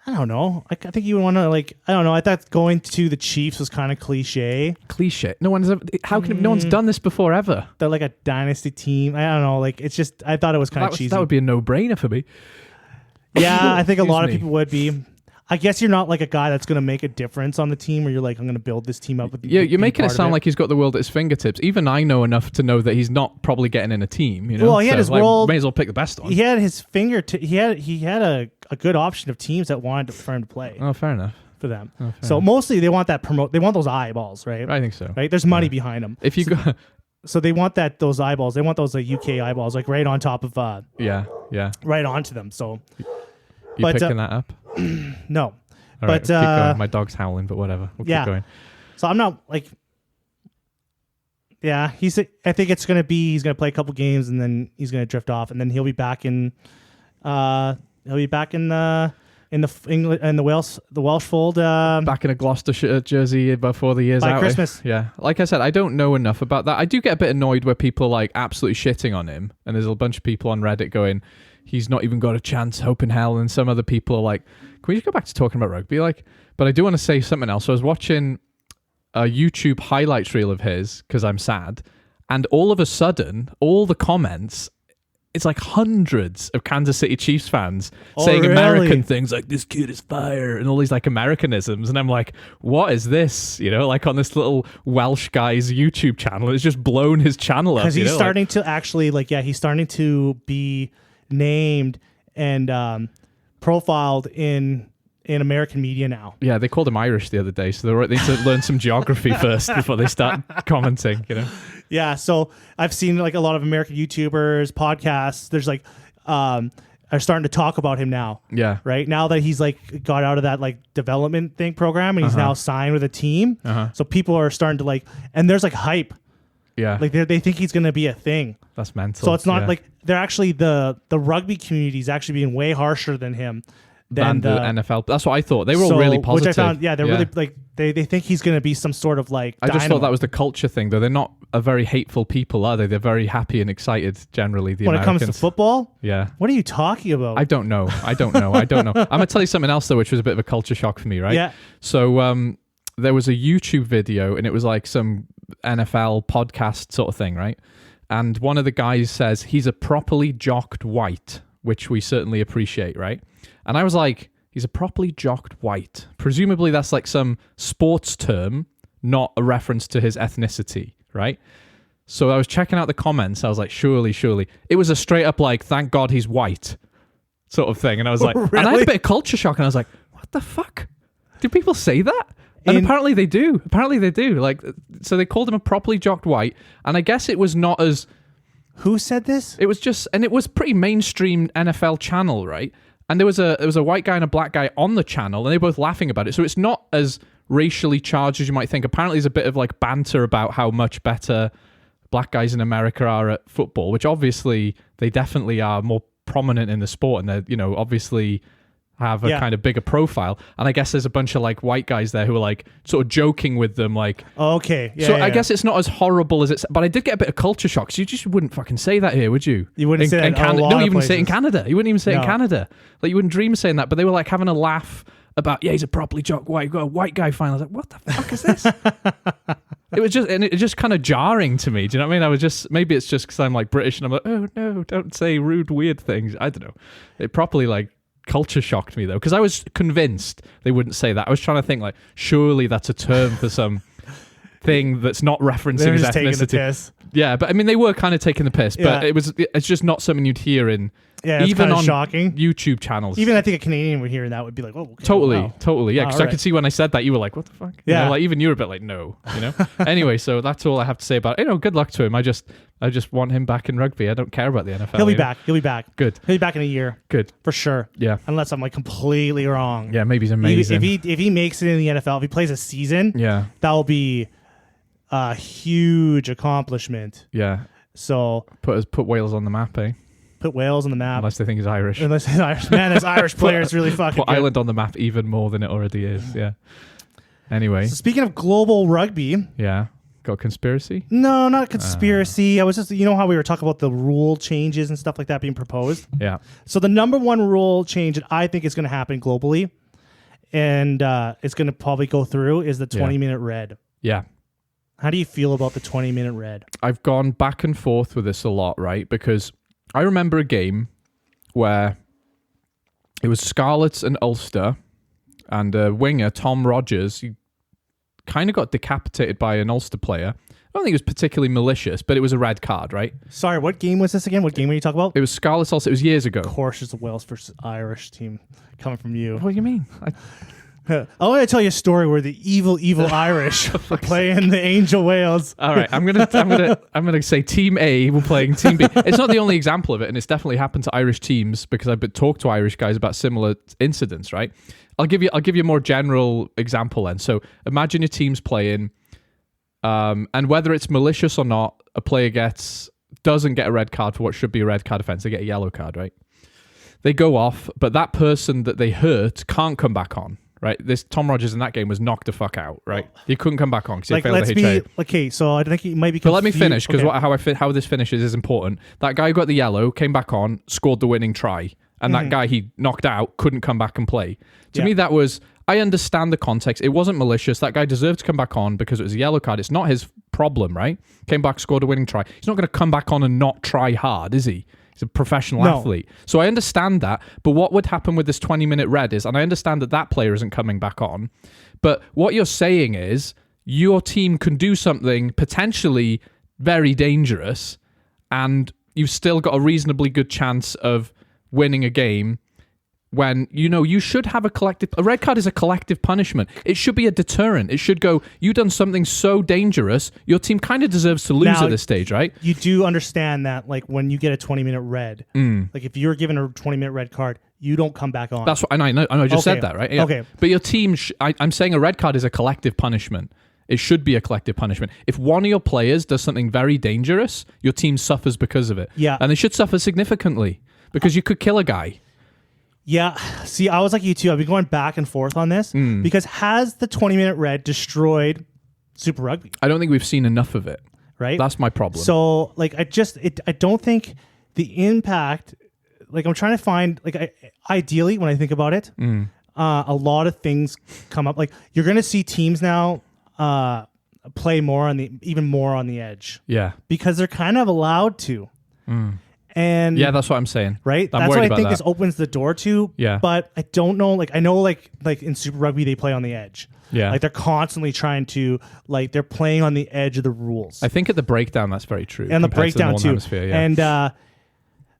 I don't know. I think you would want to I don't know. I thought going to the Chiefs was kind of cliche. Cliche. No one's done this before ever. They're like a dynasty team. I don't know. Like it's just. I thought it was kind of cheesy. That would be a no-brainer for me. Yeah, I think a lot of people would be. I guess you're not like a guy that's going to make a difference on the team, where you're like, I'm going to build this team up with. You're making it sound like he's got the world at his fingertips. Even I know enough to know that he's not probably getting in a team. You know, well, he had his world. May as well pick the best one. He had his finger. He had a good option of teams that wanted for him to play. Oh, fair enough. For them, so mostly they want that They want those eyeballs, right? I think so. Right, there's money behind them. If you go. So they want those eyeballs. They want those UK eyeballs, like right on top of. Yeah. Right onto them. So. You picking that up? No. All right, keep going. My dog's howling, but whatever. We'll keep going. So I'm not like. Yeah, I think it's gonna be. He's gonna play a couple games and then he's gonna drift off, and then he'll be back in. He'll be back in the English and the Welsh fold. Back in a Gloucestershire jersey before the year's by out. Christmas. Yeah, like I said, I don't know enough about that. I do get a bit annoyed where people are like absolutely shitting on him, and there's a bunch of people on Reddit going, he's not even got a chance, hope in hell. And some other people are like, can we just go back to talking about rugby? But I do want to say something else. So I was watching a YouTube highlights reel of his because I'm sad. And all of a sudden, all the comments, it's like hundreds of Kansas City Chiefs fans saying really? American things like, this kid is fire, and all these like Americanisms. And I'm like, what is this? You know, like on this little Welsh guy's YouTube channel. It's just blown his channel up. Because he's starting to actually, he's starting to be named and profiled in American media now. Yeah, they called him Irish the other day, so they need to learn some geography first before they start commenting, you know? Yeah, so I've seen like a lot of American YouTubers, podcasts, there's are starting to talk about him now. Yeah. Right? Now that he's like got out of that like development program and he's now signed with a team. So people are starting to and there's like hype. Yeah. Like they think he's going to be a thing. That's mental. So it's not like they're actually the rugby community is actually being way harsher than him. Than the NFL. That's what I thought. They were all really positive. Which I found, they're really they think he's going to be some sort of like. I just thought that was the culture thing, though. They're not a very hateful people, are they? They're very happy and excited generally. When Americans. It comes to football, yeah. What are you talking about? I don't know. I'm gonna tell you something else though, which was a bit of a culture shock for me, right? Yeah. So there was a YouTube video, and it was like some NFL podcast sort of thing, right? And one of the guys says he's a properly jocked white, which we certainly appreciate, right? And I was like, he's a properly jocked white. Presumably that's like some sports term, not a reference to his ethnicity, right? So I was checking out the comments. I was like, surely. It was a straight up like, thank God he's white sort of thing. And I was like, really? And I had a bit of culture shock, and I was like, what the fuck? Do people say that? And apparently they do. Like, so they called him a properly jocked white. And I guess it was not as... Who said this? It was just... And it was pretty mainstream NFL channel, right? And there was a white guy and a black guy on the channel, and they were both laughing about it. So it's not as racially charged as you might think. Apparently, there's a bit of like banter about how much better black guys in America are at football, which obviously they definitely are more prominent in the sport, and they're, obviously have a kind of bigger profile. And I guess there's a bunch of like white guys there who are like sort of joking with them, like, okay. Yeah, so I guess it's not as horrible as it's, but I did get a bit of culture shock. So you just wouldn't fucking say that here, would you? You wouldn't say that in Canada. No, you wouldn't say it in Canada. You wouldn't even say it in No. Canada. Like, you wouldn't dream of saying that, but they were like having a laugh about, he's a properly jock white guy finally. I was like, what the fuck is this? It was just kind of jarring to me. Do you know what I mean? I was just, maybe it's just because I'm like British and I'm like, oh no, don't say rude, weird things. I don't know. It properly like culture shocked me though, because I was convinced they wouldn't say that. I was trying to think like, surely that's a term for some thing that's not referencing They're his just taking the ethnicity. piss. Yeah, but I mean, they were kind of taking the piss, but it's just not something you'd hear in, it's even on shocking. YouTube channels. Even I think a Canadian would hear that would be like, oh, okay, Totally, wow. totally. Yeah, because I could see when I said that, you were like, what the fuck? Yeah. Like even you were a bit like, no, Anyway, so that's all I have to say about it. Good luck to him. I just want him back in rugby. I don't care about the NFL. He'll be back. He'll be back. Good. He'll be back in a year. Good. For sure. Yeah. Unless I'm like completely wrong. Yeah, maybe he's amazing. If he makes it in the NFL, if he plays a season, that will be a huge accomplishment. Yeah. So put Wales on the map, eh? Put Wales on the map. Unless they think he's Irish. Unless he's Irish. Man, this Irish player is really fucking Put good. Ireland on the map even more than it already is. Yeah. Anyway. So speaking of global rugby. Yeah. Got a conspiracy? No, not a conspiracy. I was just, how we were talking about the rule changes and stuff like that being proposed. Yeah. So the number one rule change that I think is going to happen globally, and it's going to probably go through, is the 20-minute red. Yeah. How do you feel about the 20-minute red? I've gone back and forth with this a lot, right? Because I remember a game where it was Scarlets and Ulster, and a winger, Tom Rogers, he kind of got decapitated by an Ulster player. I don't think it was particularly malicious, but it was a red card, right? Sorry, what game was this again? What game were you talking about? It was Scarlets Ulster. It was years ago. Of course, it's the Wales versus Irish team coming from you. What do you mean? I want to tell you a story where the evil Irish were playing the Angel Wales. All right, I'm gonna say Team A were playing Team B. It's not the only example of it, and it's definitely happened to Irish teams because I've talked to Irish guys about similar incidents. Right? I'll give you a more general example then. So imagine your team's playing, and whether it's malicious or not, a player doesn't get a red card for what should be a red card offense. They get a yellow card, right? They go off, but that person that they hurt can't come back on. Right, this Tom Rogers in that game was knocked the fuck out. Right, he couldn't come back on because he failed the HA. Okay, so I think he might be. But let me finish because how this finishes is important. That guy who got the yellow, came back on, scored the winning try, and that guy he knocked out couldn't come back and play. To me, that was. I understand the context. It wasn't malicious. That guy deserved to come back on because it was a yellow card. It's not his problem, right? Came back, scored a winning try. He's not going to come back on and not try hard, is he? He's a professional athlete. So I understand that. But what would happen with this 20-minute red is, and I understand that player isn't coming back on, but what you're saying is your team can do something potentially very dangerous and you've still got a reasonably good chance of winning a game when, you should have a red card is a collective punishment. It should be a deterrent. It should go, you've done something so dangerous, your team kind of deserves to lose at this stage, right? You do understand that, like, when you get a 20-minute red, like if you're given a 20-minute red card, you don't come back on. That's what, and I know, I just said that, right? Yeah. Okay. But your team, I'm saying a red card is a collective punishment. It should be a collective punishment. If one of your players does something very dangerous, your team suffers because of it. Yeah. And they should suffer significantly because you could kill a guy. Yeah. See, I was like you too. I've been going back and forth on this because has the 20-minute red destroyed Super Rugby? I don't think we've seen enough of it. Right? That's my problem. So, like, I don't think the impact, like, I'm trying to find, like, ideally, when I think about it, a lot of things come up. Like, you're going to see teams now play even more on the edge. Yeah. Because they're kind of allowed to. And yeah, that's what I'm saying. Right? I'm that's worried what I about think that. this opens the door to. Yeah. But I don't know. Like, I know, like in Super Rugby, they play on the edge. Yeah. Like, they're constantly trying to, like, they're playing on the edge of the rules. I think at the breakdown, that's very true. And the breakdown, too. Yeah. And,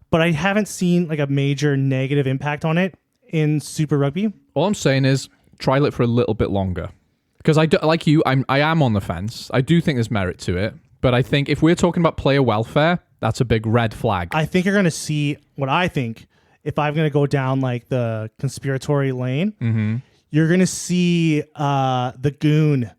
but I haven't seen, like, a major negative impact on it in Super Rugby. All I'm saying is trial it for a little bit longer. Because like you, I am on the fence. I do think there's merit to it. But I think if we're talking about player welfare, that's a big red flag. I think you're going to see what I think, if I'm going to go down like the conspiratory lane, you're going to see the goon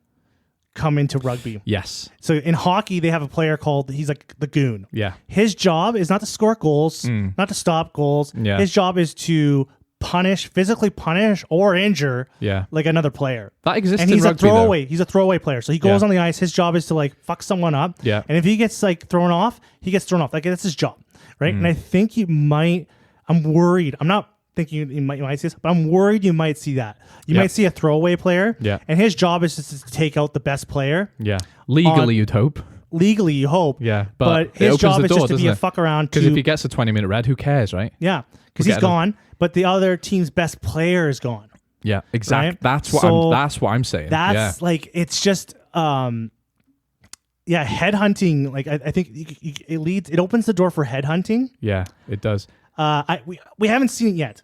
come into rugby. Yes. So in hockey, they have a player called, he's like the goon. Yeah. His job is not to score goals, not to stop goals. Yeah. His job is to physically punish or injure like another player. That exists and in he's rugby, a throwaway. He's a throwaway player. So he goes on the ice. His job is to like fuck someone up. Yeah. And if he gets like thrown off, he gets thrown off. Like that's his job. Right. And I think I'm worried. I'm not thinking you might see this, but I'm worried you might see that. You might see a throwaway player. Yeah. And his job is just to take out the best player. Yeah. Legally, you'd hope. Legally, you hope. Yeah. But his job is just to be a fuck around. Because if he gets a 20-minute red, who cares, right? Yeah. Because he's gone, but the other team's best player is gone. Yeah, exactly. Right? That's what I'm saying. That's like, it's just headhunting. Like I think it opens the door for headhunting. Yeah, it does. We haven't seen it yet,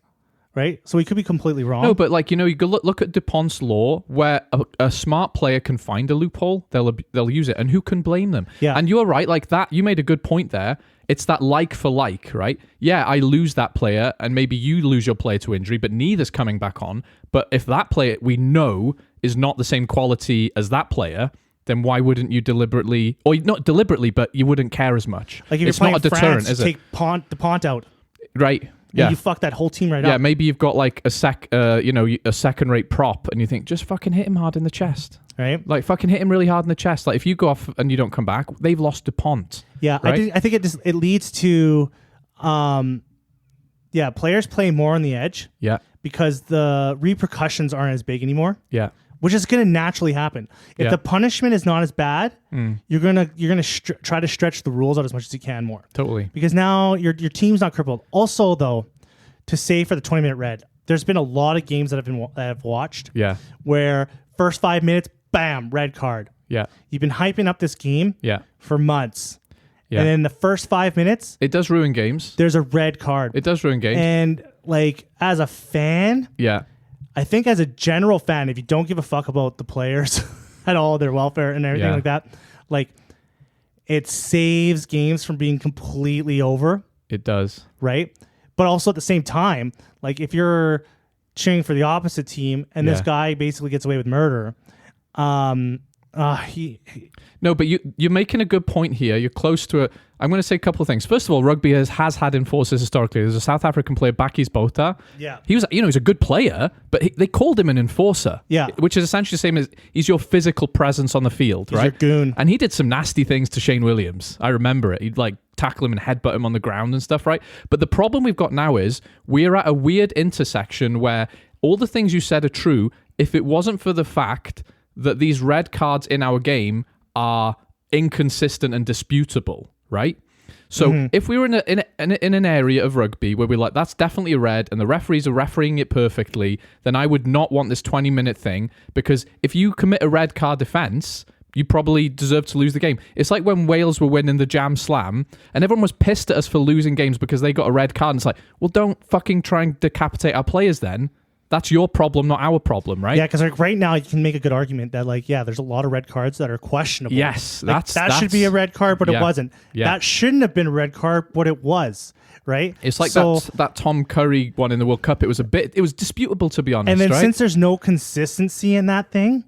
right? So we could be completely wrong. No, but like, you go look at DuPont's law, where a smart player can find a loophole, they'll use it, and who can blame them? Yeah. And you're right, like that. You made a good point there. It's that like for like, right? Yeah, I lose that player, and maybe you lose your player to injury, but neither's coming back on. But if that player we know is not the same quality as that player, then why wouldn't you deliberately, or not deliberately, but you wouldn't care as much? Like if it's you're not a playing deterrent, France, is it? take Pont out. Right. Yeah. And you fuck that whole team right up. Yeah, maybe you've got like a second-rate prop, and you think, just fucking hit him hard in the chest. Right? Like, fucking hit him really hard in the chest. Like, if you go off and you don't come back, they've lost DuPont. Yeah, right? I think it leads to, players play more on the edge. Yeah. Because the repercussions aren't as big anymore. Yeah. Which is going to naturally happen. If the punishment is not as bad, you're gonna try to stretch the rules out as much as you can more. Totally. Because now your team's not crippled. Also, though, to say for the 20-minute red, there's been a lot of games that I've watched. Yeah. Where first 5 minutes, bam, red card. Yeah. You've been hyping up this game. Yeah. For months. Yeah. And then the first 5 minutes, it does ruin games. There's a red card. It does ruin games. And like as a fan, yeah. I think as a general fan, if you don't give a fuck about the players at all, their welfare and everything like that, like it saves games from being completely over. It does. Right? But also at the same time, like if you're cheering for the opposite team and this guy basically gets away with murder, no, but you're making a good point here. You're close to it. I'm going to say a couple of things. First of all, rugby has had enforcers historically. There's a South African player, Bakkies Botha. Yeah, he was, he's a good player, but they called him an enforcer. Yeah, which is essentially the same as he's your physical presence on the field, he's right? Your goon. And he did some nasty things to Shane Williams. I remember it. He'd like tackle him and headbutt him on the ground and stuff, right? But the problem we've got now is we're at a weird intersection where all the things you said are true. If it wasn't for the fact that these red cards in our game are inconsistent and disputable, right? So if we were in an area of rugby where we're like, that's definitely a red and the referees are refereeing it perfectly, then I would not want this 20-minute thing, because if you commit a red card offence, you probably deserve to lose the game. It's like when Wales were winning the Jam Slam and everyone was pissed at us for losing games because they got a red card. And it's like, well, don't fucking try and decapitate our players then. That's your problem, not our problem, right? Yeah, because like right now you can make a good argument that like, yeah, there's a lot of red cards that are questionable. Yes, like, that should be a red card, but it wasn't. Yeah. That shouldn't have been a red card, but it was, right? It's like that Tom Curry one in the World Cup. It was disputable, to be honest. And then right? since there's no consistency in that thing,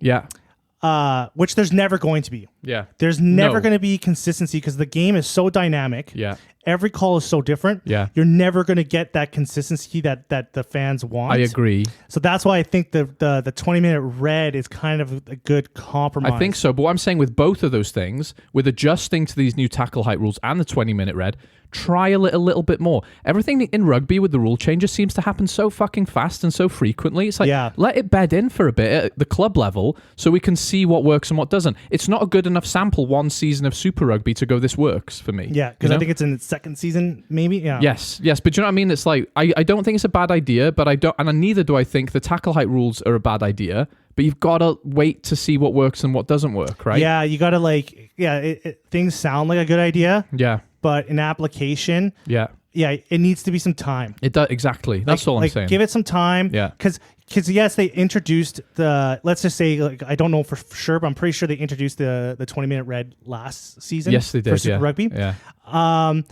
which there's never going to be. Yeah, there's never going to be consistency because the game is so dynamic. Yeah. Every call is so different. Yeah. You're never going to get that consistency that the fans want. I agree. So that's why I think the 20-minute red is kind of a good compromise. I think so. But what I'm saying with both of those things, with adjusting to these new tackle height rules and the 20-minute red, trial it a little bit more. Everything in rugby with the rule changes seems to happen so fucking fast and so frequently. It's like, let it bed in for a bit at the club level so we can see what works and what doesn't. It's not a good enough sample one season of Super Rugby to go, this works for me. Yeah, because I think it's in its second season, maybe. Yeah. Yes. But do you know what I mean? It's like, I don't think it's a bad idea, but neither do I think the tackle height rules are a bad idea. But you've got to wait to see what works and what doesn't work, right? Yeah, you got to things sound like a good idea. Yeah. But in application, it needs to be some time. It does, exactly. That's all I'm saying. Give it some time. Yeah. Because yes, they introduced let's just say, like, I don't know for sure, but I'm pretty sure they introduced the 20-minute red last season. Yes, they did. For Super Rugby. Yeah.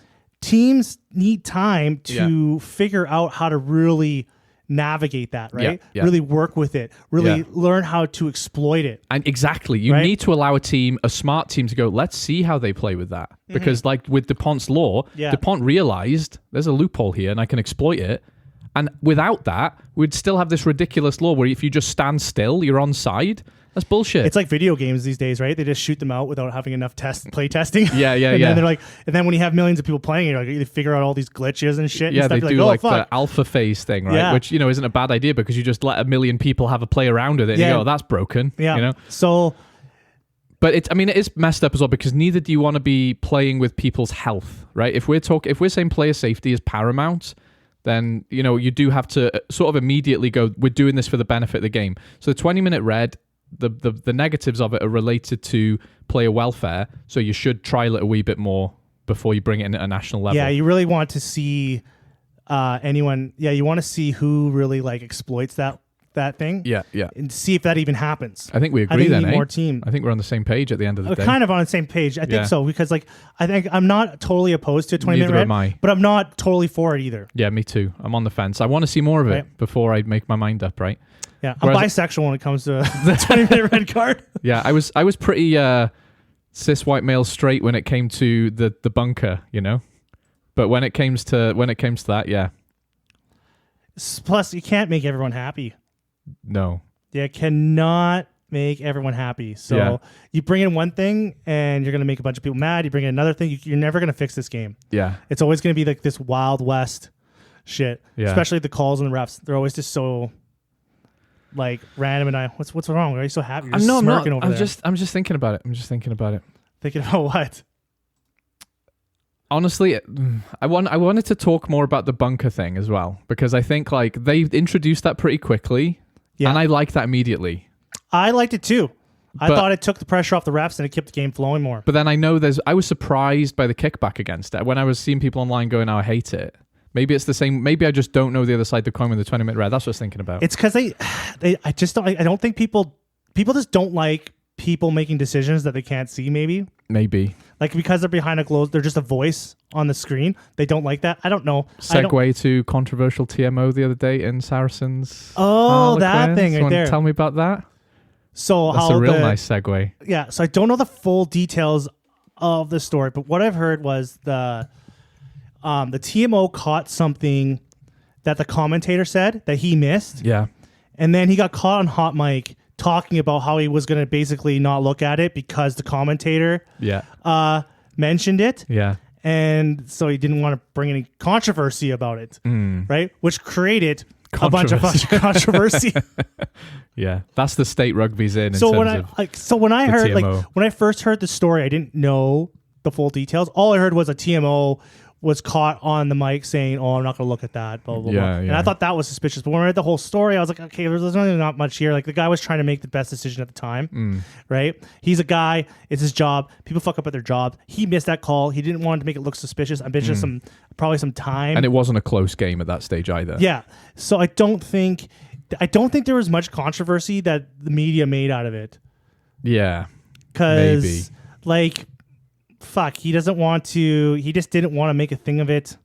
Teams need time to figure out how to really navigate that, right? Yeah. Really work with it, really learn how to exploit it. And exactly, you need to allow a smart team to go, let's see how they play with that. Because like with DuPont's law, DuPont realized there's a loophole here and I can exploit it. And without that, we'd still have this ridiculous law where if you just stand still, you're onside. That's bullshit. It's like video games these days, right? They just shoot them out without having enough play testing. Yeah. And then they're like, and then when you have millions of people playing it, like, they figure out all these glitches and shit. Yeah, and stuff. they do like the alpha phase thing, right? Which, isn't a bad idea because you just let a million people have a play around with it and you go, oh, that's broken. Yeah. So, but it is messed up as well because neither do you want to be playing with people's health, right? If we're saying player safety is paramount, then, you do have to sort of immediately go, we're doing this for the benefit of the game. So the 20-minute red, the negatives of it are related to player welfare, so you should trial it a wee bit more before you bring it in at a national level. Yeah, you really want to see you want to see who really like exploits that thing. Yeah. And see if that even happens. I think we agree then, more team. I think we're on the same page at the end of the day. Kind of on the same page. I think so, because like I think I'm not totally opposed to a 20-minute red, am I. but I'm not totally for it either. Yeah, me too. I'm on the fence. I want to see more of it before I make my mind up, right? Yeah, I'm bisexual when it comes to the 20-minute red card. Yeah, I was pretty cis white male straight when it came to the bunker, but when it comes to that, yeah. Plus, you can't make everyone happy. No. You cannot make everyone happy. So you bring in one thing and you're going to make a bunch of people mad. You bring in another thing, you're never going to fix this game. Yeah. It's always going to be like this Wild West shit. Yeah. Especially the calls and the refs. They're always just so like random. And what's wrong? Why are you so happy? You're just smirking over there. I'm just thinking about it. Thinking about what? Honestly, I wanted to talk more about the bunker thing as well, because I think like they introduced that pretty quickly, and I liked that immediately. I liked it too. I thought it took the pressure off the refs and it kept the game flowing more. But then I was surprised by the kickback against it when I was seeing people online going, "Oh, I hate it." Maybe it's the same. Maybe I just don't know the other side of the coin with the 20-minute red. That's what I was thinking about. It's because I don't think people just don't like people making decisions that they can't see. Maybe like because they're behind a closed, they're just a voice on the screen. They don't like that. I don't know. Segue to controversial TMO the other day in Saracens. Oh, that thing right there. Tell me about that. So that's a real nice segue. Yeah. So I don't know the full details of the story, but what I've heard was the TMO caught something that the commentator said that he missed. Yeah. And then he got caught on hot mic talking about how he was going to basically not look at it because the commentator mentioned it. Yeah. And so he didn't want to bring any controversy about it, right? Which created a bunch of controversy. Yeah, that's the state rugby's in. So when I heard TMO. When I first heard the story, I didn't know the full details. All I heard was a TMO was caught on the mic saying, "Oh, I'm not going to look at that." Blah blah blah. And I thought that was suspicious. But when I read the whole story, I was like, "Okay, there's really not much here." Like the guy was trying to make the best decision at the time, right? He's a guy; it's his job. People fuck up at their job. He missed that call. He didn't want to make it look suspicious. I bet just probably some time. And it wasn't a close game at that stage either. Yeah. So I don't think there was much controversy that the media made out of it. Yeah. Because fuck, he just didn't want to make a thing of it.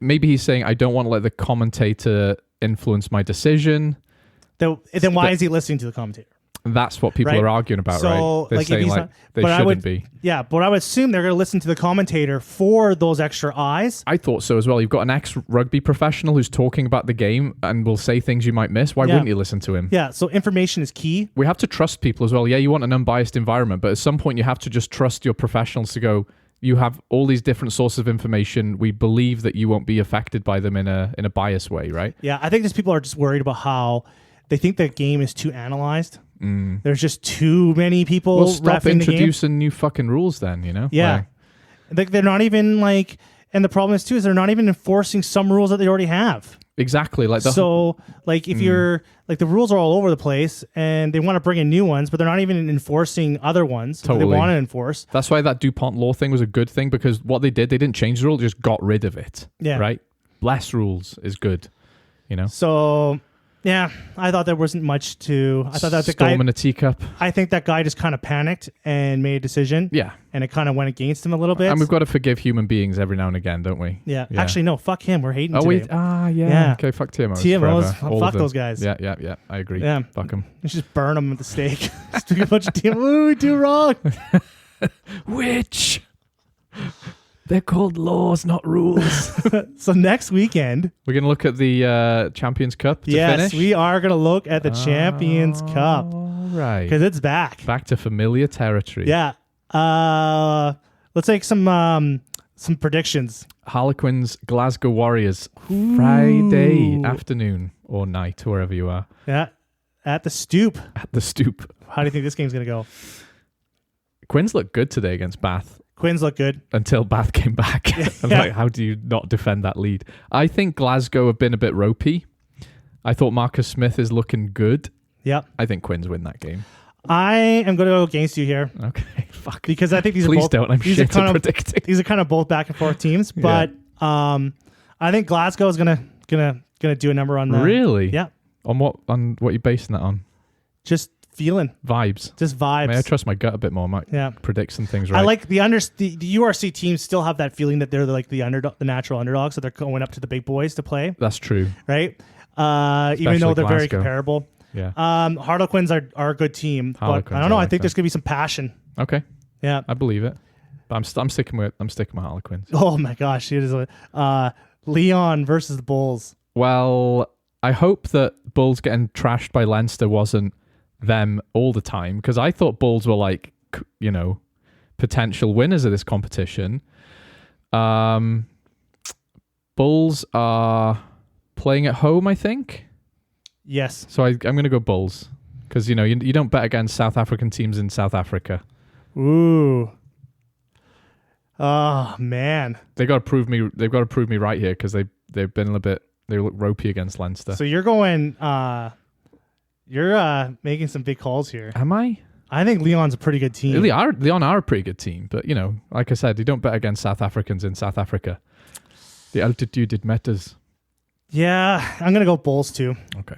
Maybe he's saying, I don't want to let the commentator influence my decision. Then why is he listening to the commentator? That's what people are arguing about, right? They're saying they shouldn't be. Yeah, but I would assume they're going to listen to the commentator for those extra eyes. I thought so as well. You've got an ex-rugby professional who's talking about the game and will say things you might miss. Why wouldn't you listen to him? Yeah, so information is key. We have to trust people as well. Yeah, you want an unbiased environment, but at some point you have to just trust your professionals to go, you have all these different sources of information. We believe that you won't be affected by them in a biased way, right? Yeah, I think these people are just worried about how they think the game is too analyzed. There's just too many people. Well, stop introducing new fucking rules then, Yeah. They're not even and the problem is too, is they're not even enforcing some rules that they already have. Exactly. If you're the rules are all over the place and they want to bring in new ones, but they're not even enforcing other ones that they want to enforce. That's why that DuPont law thing was a good thing, because what they didn't change the rule, they just got rid of it. Yeah. Right? Less rules is good, So Yeah, I thought there wasn't much to. I thought that the Storm guy. in a teacup. I think that guy just kind of panicked and made a decision. Yeah. And it kind of went against him a little bit. And we've got to forgive human beings every now and again, don't we? Yeah. Actually, no. Fuck him. We're hating Oh, today. wait. Yeah. Okay, fuck TMOs. TMOs. forever. All Fuck of them. those guys. Yeah. I agree. Yeah. Fuck them. You should just burn them at the stake. Just do a bunch of TMOs. What did we do wrong? Which? They're called laws, not rules. So next weekend, We're going to look at the Champions Cup to finish. we are going to look at the Champions Cup All right. because it's back. Back to familiar territory. Yeah. Let's take some predictions. Harlequins, Glasgow Warriors, Friday afternoon or night, wherever you are. Yeah. At the Stoop. At the Stoop. How do you think this game's going to go? Quins looked good today against Bath. Quins look good. Until Bath came back. I'm like, how do you not defend that lead? I think Glasgow have been a bit ropey. I thought Marcus Smith is looking good. Yep. I think Quins win that game. I am going to go against you here. Okay, fuck. Because I think these Please are both. don't. I'm these shit are kind at of, predicting. These are kind of both back and forth teams, but I think Glasgow is gonna do a number on that. Really? Yeah. On what you basing that on? Just feeling. Vibes. Just vibes. I trust my gut a bit more. I might predict some things right. I like the URC teams still have that feeling that they're like the natural underdog, so they're going up to the big boys to play. That's true. Right? Even though they're very Glasgow. comparable. Yeah. Harlequins are a good team, but Harlequins, I don't know. I I like think that. there's gonna be some passion. Okay. Yeah. I believe it. But I'm sticking with Harlequins. Oh my gosh, it is Leon versus the Bulls. Well, I hope that Bulls getting trashed by Leinster wasn't them all the time, because I thought Bulls were like, potential winners of this competition. Bulls are playing at home, I think. Yes. So I'm going to go Bulls, because you don't bet against South African teams in South Africa. Ooh. Oh man. They've got to prove me right here, because they've been a little bit. They look ropey against Leinster. So you're going. You're making some big calls here. Am I? I think Leon's a pretty good team. Leon are a pretty good team, but like I said, you don't bet against South Africans in South Africa. The altitude, it matters. Yeah, I'm gonna go Bulls too. Okay.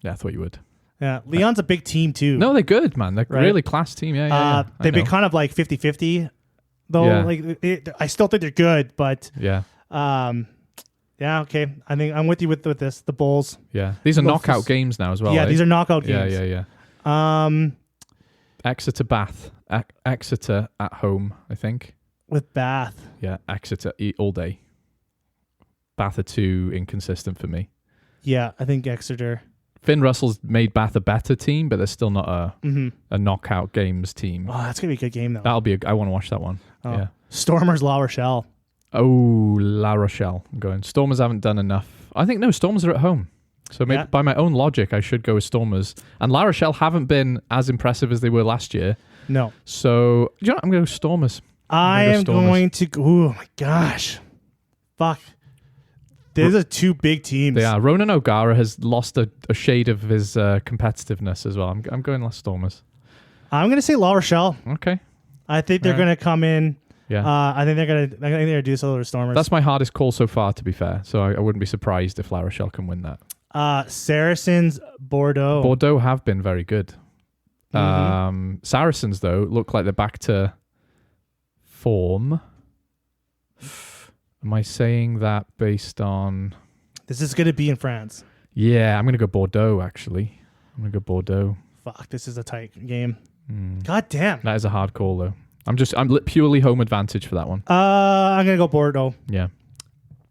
Yeah, I thought you would. Yeah, Leon's a big team too. No, they're good, man. They're Right? really class team. Yeah. They've been kind of like 50-50, though. Yeah. Like I still think they're good, but yeah. Yeah, okay. I think I'm with you with this. The Bulls. Yeah. These are Well, knockout games now as well. Yeah, these are knockout games. Yeah. Exeter Bath. Exeter at home, I think. With Bath. Yeah, Exeter all day. Bath are too inconsistent for me. Yeah, I think Exeter. Finn Russell's made Bath a better team, but they're still not a knockout games team. Oh, that's gonna be a good game though. I want to watch that one. Oh. Yeah. Stormers La Rochelle. Oh, La Rochelle. I'm going. Stormers haven't done enough. I think, no, Stormers are at home. So maybe by my own logic, I should go with Stormers. And La Rochelle haven't been as impressive as they were last year. No. So, I'm going to go Stormers. I am going to go. Oh, my gosh. Fuck. These are two big teams. They are. Ronan O'Gara has lost a shade of his competitiveness as well. I'm going Stormers. I'm going to say La Rochelle. Okay. I think they're going to come in. Yeah. I think they're gonna do so with Stormers. That's my hardest call so far, to be fair. So I wouldn't be surprised if La Rochelle can win that. Saracens, Bordeaux. Bordeaux have been very good. Saracens, though, look like they're back to form. Am I saying that based on... This is going to be in France. Yeah, I'm going to go Bordeaux, actually. I'm going to go Bordeaux. Fuck, this is a tight game. God damn. That is a hard call, though. I'm purely home advantage for that one. I'm going to go Bordeaux. Yeah.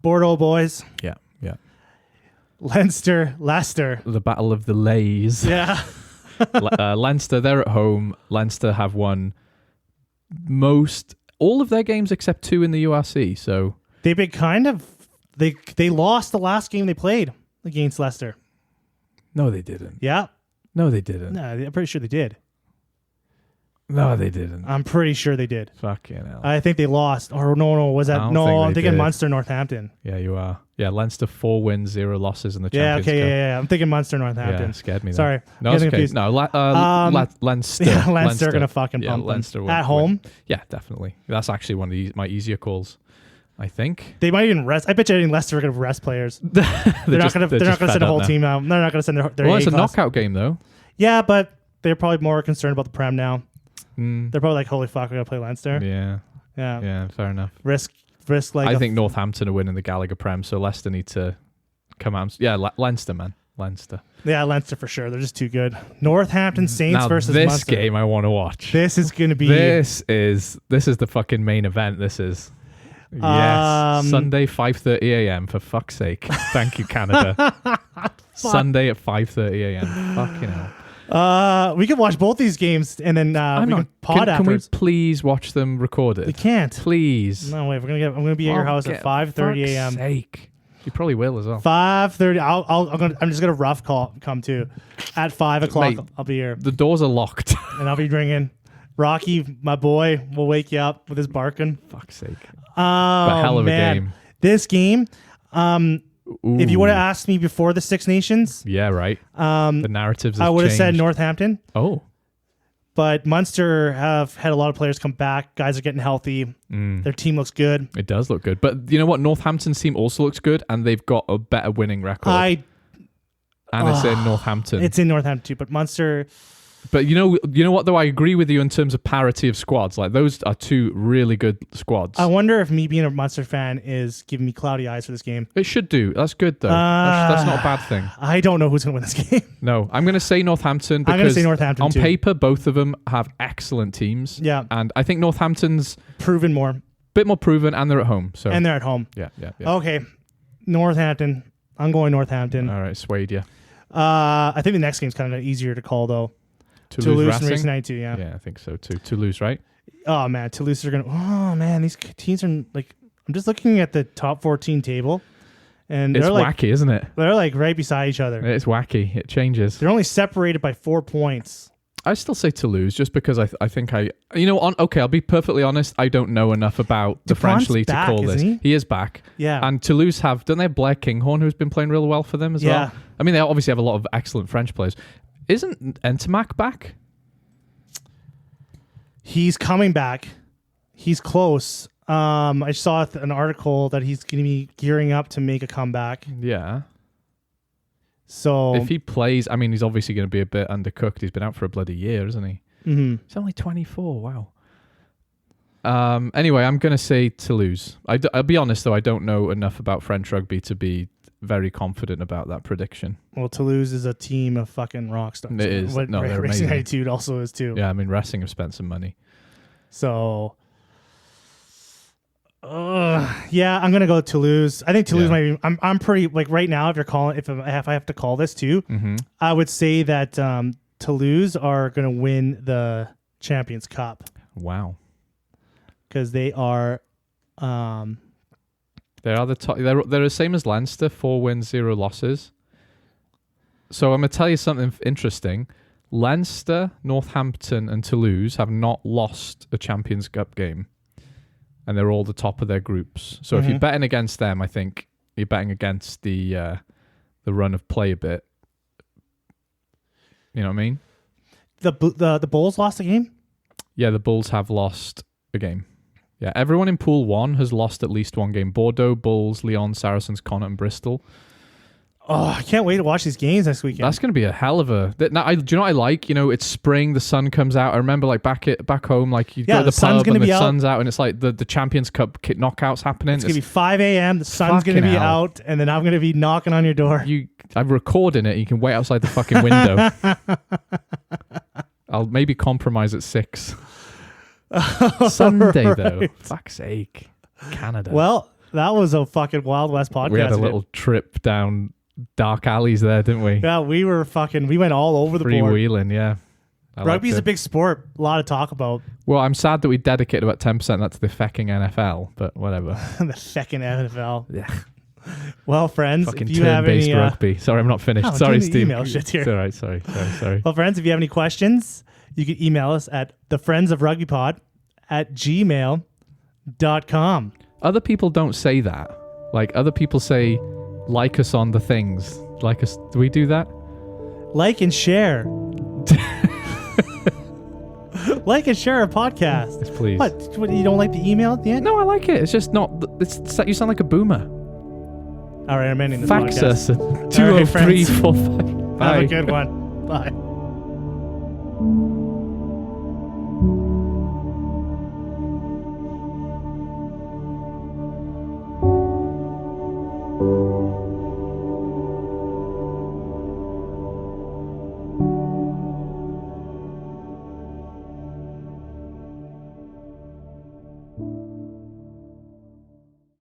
Bordeaux boys. Yeah. Leinster, Leicester. The battle of the Lays. Yeah. Leinster, they're at home. Leinster have won all of their games except 2 in the URC, so... They've been kind of... They lost the last game they played against Leicester. No, they didn't. Yeah. No, they didn't. No, I'm pretty sure they did. No, they didn't. I'm pretty sure they did. Fucking hell. I think they lost. Or no, was that? No, I'm thinking Munster, Northampton. Yeah, you are. Yeah, Leinster 4 wins, 0 losses in the Yeah, Champions okay, Cup. yeah. I'm thinking Munster, Northampton. Yeah, scared me there. Sorry. No, it's okay. No, Leinster. Yeah, Leinster are going to fucking pump Leinster them. will At home? win. Yeah, definitely. That's actually one of my easier calls. I think. They might even rest. I bet you Leicester are going to rest players. They're not going to send a whole team out. They're not going to send their Well, it's a A-class. knockout game, though. Yeah, but they're probably more concerned about the Prem now. Mm. They're probably like, holy fuck, we're going to play Leinster. Yeah. Yeah. Yeah, fair enough. Risk like I think Northampton are winning the Gallagher Prem, so Leicester need to come out. Yeah, Leinster, man. Leinster. Yeah, Leinster for sure. They're just too good. Northampton Saints Now, versus this Munster. game I want to watch. This is going to be... This is the fucking main event. This is. Yes. Sunday, 5:30 a.m. for fuck's sake. Thank you, Canada. Sunday at 5:30 a.m. Fucking hell. We could watch both these games and then we can pod Can we afterwards. please watch them recorded? We can't. Please. No way. I'm gonna be at your house at 5:30 a.m. Fuck's sake. You probably will as well. 5:30. I'm just gonna rough come too. At 5 o'clock, Mate, I'll be here The doors are locked. and I'll be drinking. Rocky, my boy, will wake you up with his barking. Fuck's sake. Oh, But hell of a man. game. This game, if you would have asked me before the Six Nations, Yeah, right. The narratives have I would have said changed. Northampton. Oh. But Munster have had a lot of players come back. Guys are getting healthy. Their team looks good. It does look good. But you know what? Northampton's team also looks good, and they've got a better winning record. And it's in Northampton. It's in Northampton too, but Munster... But you know what, though? I agree with you in terms of parity of squads. Like, those are two really good squads. I wonder if me being a Munster fan is giving me cloudy eyes for this game. It should do. That's good, though. That's not a bad thing. I don't know who's going to win this game. No, I'm going to say Northampton because I'm going to say Northampton on too. paper, both of them have excellent teams. Yeah. And I think Northampton's Proven more. a bit more proven, and they're at home. So And they're at home. yeah. Okay. Northampton. I'm going Northampton. All right, swayed you. I think the next game's kind of easier to call, though. Toulouse and Racing 92, yeah. Yeah, I think so too. Toulouse, right? Oh, man. Toulouse are going to... Oh, man. These teams are like... I'm just looking at the top 14 table. And It's they're like, wacky, isn't it? they're like right beside each other. It's wacky. It changes. They're only separated by 4 points. I still say Toulouse just because I think okay, I'll be perfectly honest. I don't know enough about the French Duplan's league back, to call this. isn't He is back. Yeah. And Toulouse don't they have Blair Kinghorn, who's been playing real well for them as Yeah. well? I mean, they obviously have a lot of excellent French players. Isn't Entomac back? He's coming back. He's close. I saw an article that he's going to be gearing up to make a comeback. Yeah. So If he plays, I mean, he's obviously going to be a bit undercooked. He's been out for a bloody year, isn't he? mhm. He's only 24. Wow. Anyway, I'm going to say Toulouse. I'll be honest, though, I don't know enough about French rugby to be very confident about that prediction. Well, Toulouse is a team of fucking rock stars. It is. What No, they're Racing amazing. 92 also is too. Yeah, I mean, Racing have spent some money. So, yeah, I'm gonna go Toulouse. I think Toulouse Yeah. might be. I'm pretty like right now. If I have to call this too, Mm-hmm. I would say that Toulouse are gonna win the Champions Cup Wow. because they are. They are the top. They're the same as Leinster, 4 wins, 0 losses. So I'm going to tell you something interesting. Leinster, Northampton, and Toulouse have not lost a Champions Cup game. And they're all the top of their groups. So if you're betting against them, I think you're betting against the run of play a bit. You know what I mean? The Bulls lost the game. Yeah, the Bulls have lost a game. Yeah, everyone in Pool 1 has lost at least one game. Bordeaux, Bulls, Lyon, Saracens, Connacht, and Bristol. Oh, I can't wait to watch these games this weekend. That's going to be a hell of a... Do you know what I like? You know, it's spring, the sun comes out. I remember like back home, like you go to the sun's pub gonna and the be out. sun's out and it's like the Champions Cup knockouts happening. It's going to be 5 a.m. The sun's going to Fucking be hell. out, and then I'm going to be knocking on your door. I'm recording it. You can wait outside the fucking window. I'll maybe compromise at 6. Sunday, though. Fuck's sake. Canada. Well, that was a fucking Wild West podcast. We had a man. little trip down dark alleys there, didn't we? Yeah, we went all over the board. Freewheeling, yeah. Rugby's a big sport. A lot to talk about. Well, I'm sad that we dedicated about 10% of that to the fecking NFL, but whatever. The feckin' NFL. Yeah. Well, friends, Fucking if you have turn-based any... rugby. Sorry, I'm not finished. Oh, I'm Sorry, doing the Steve. email shit here. It's all right. Sorry. Well, friends, if you have any questions, you can email us at thefriendsofrugbypod@gmail.com. Other people don't say that. Like, other people say, like us on the things. Like us. Do we do that? Like and share. Like and share our podcast. Yes, please. What, you don't like the email at the end? No, I like it. It's just not. You sound like a boomer. All right, I'm ending this Fax podcast. us at 20345. Have a good one. Bye.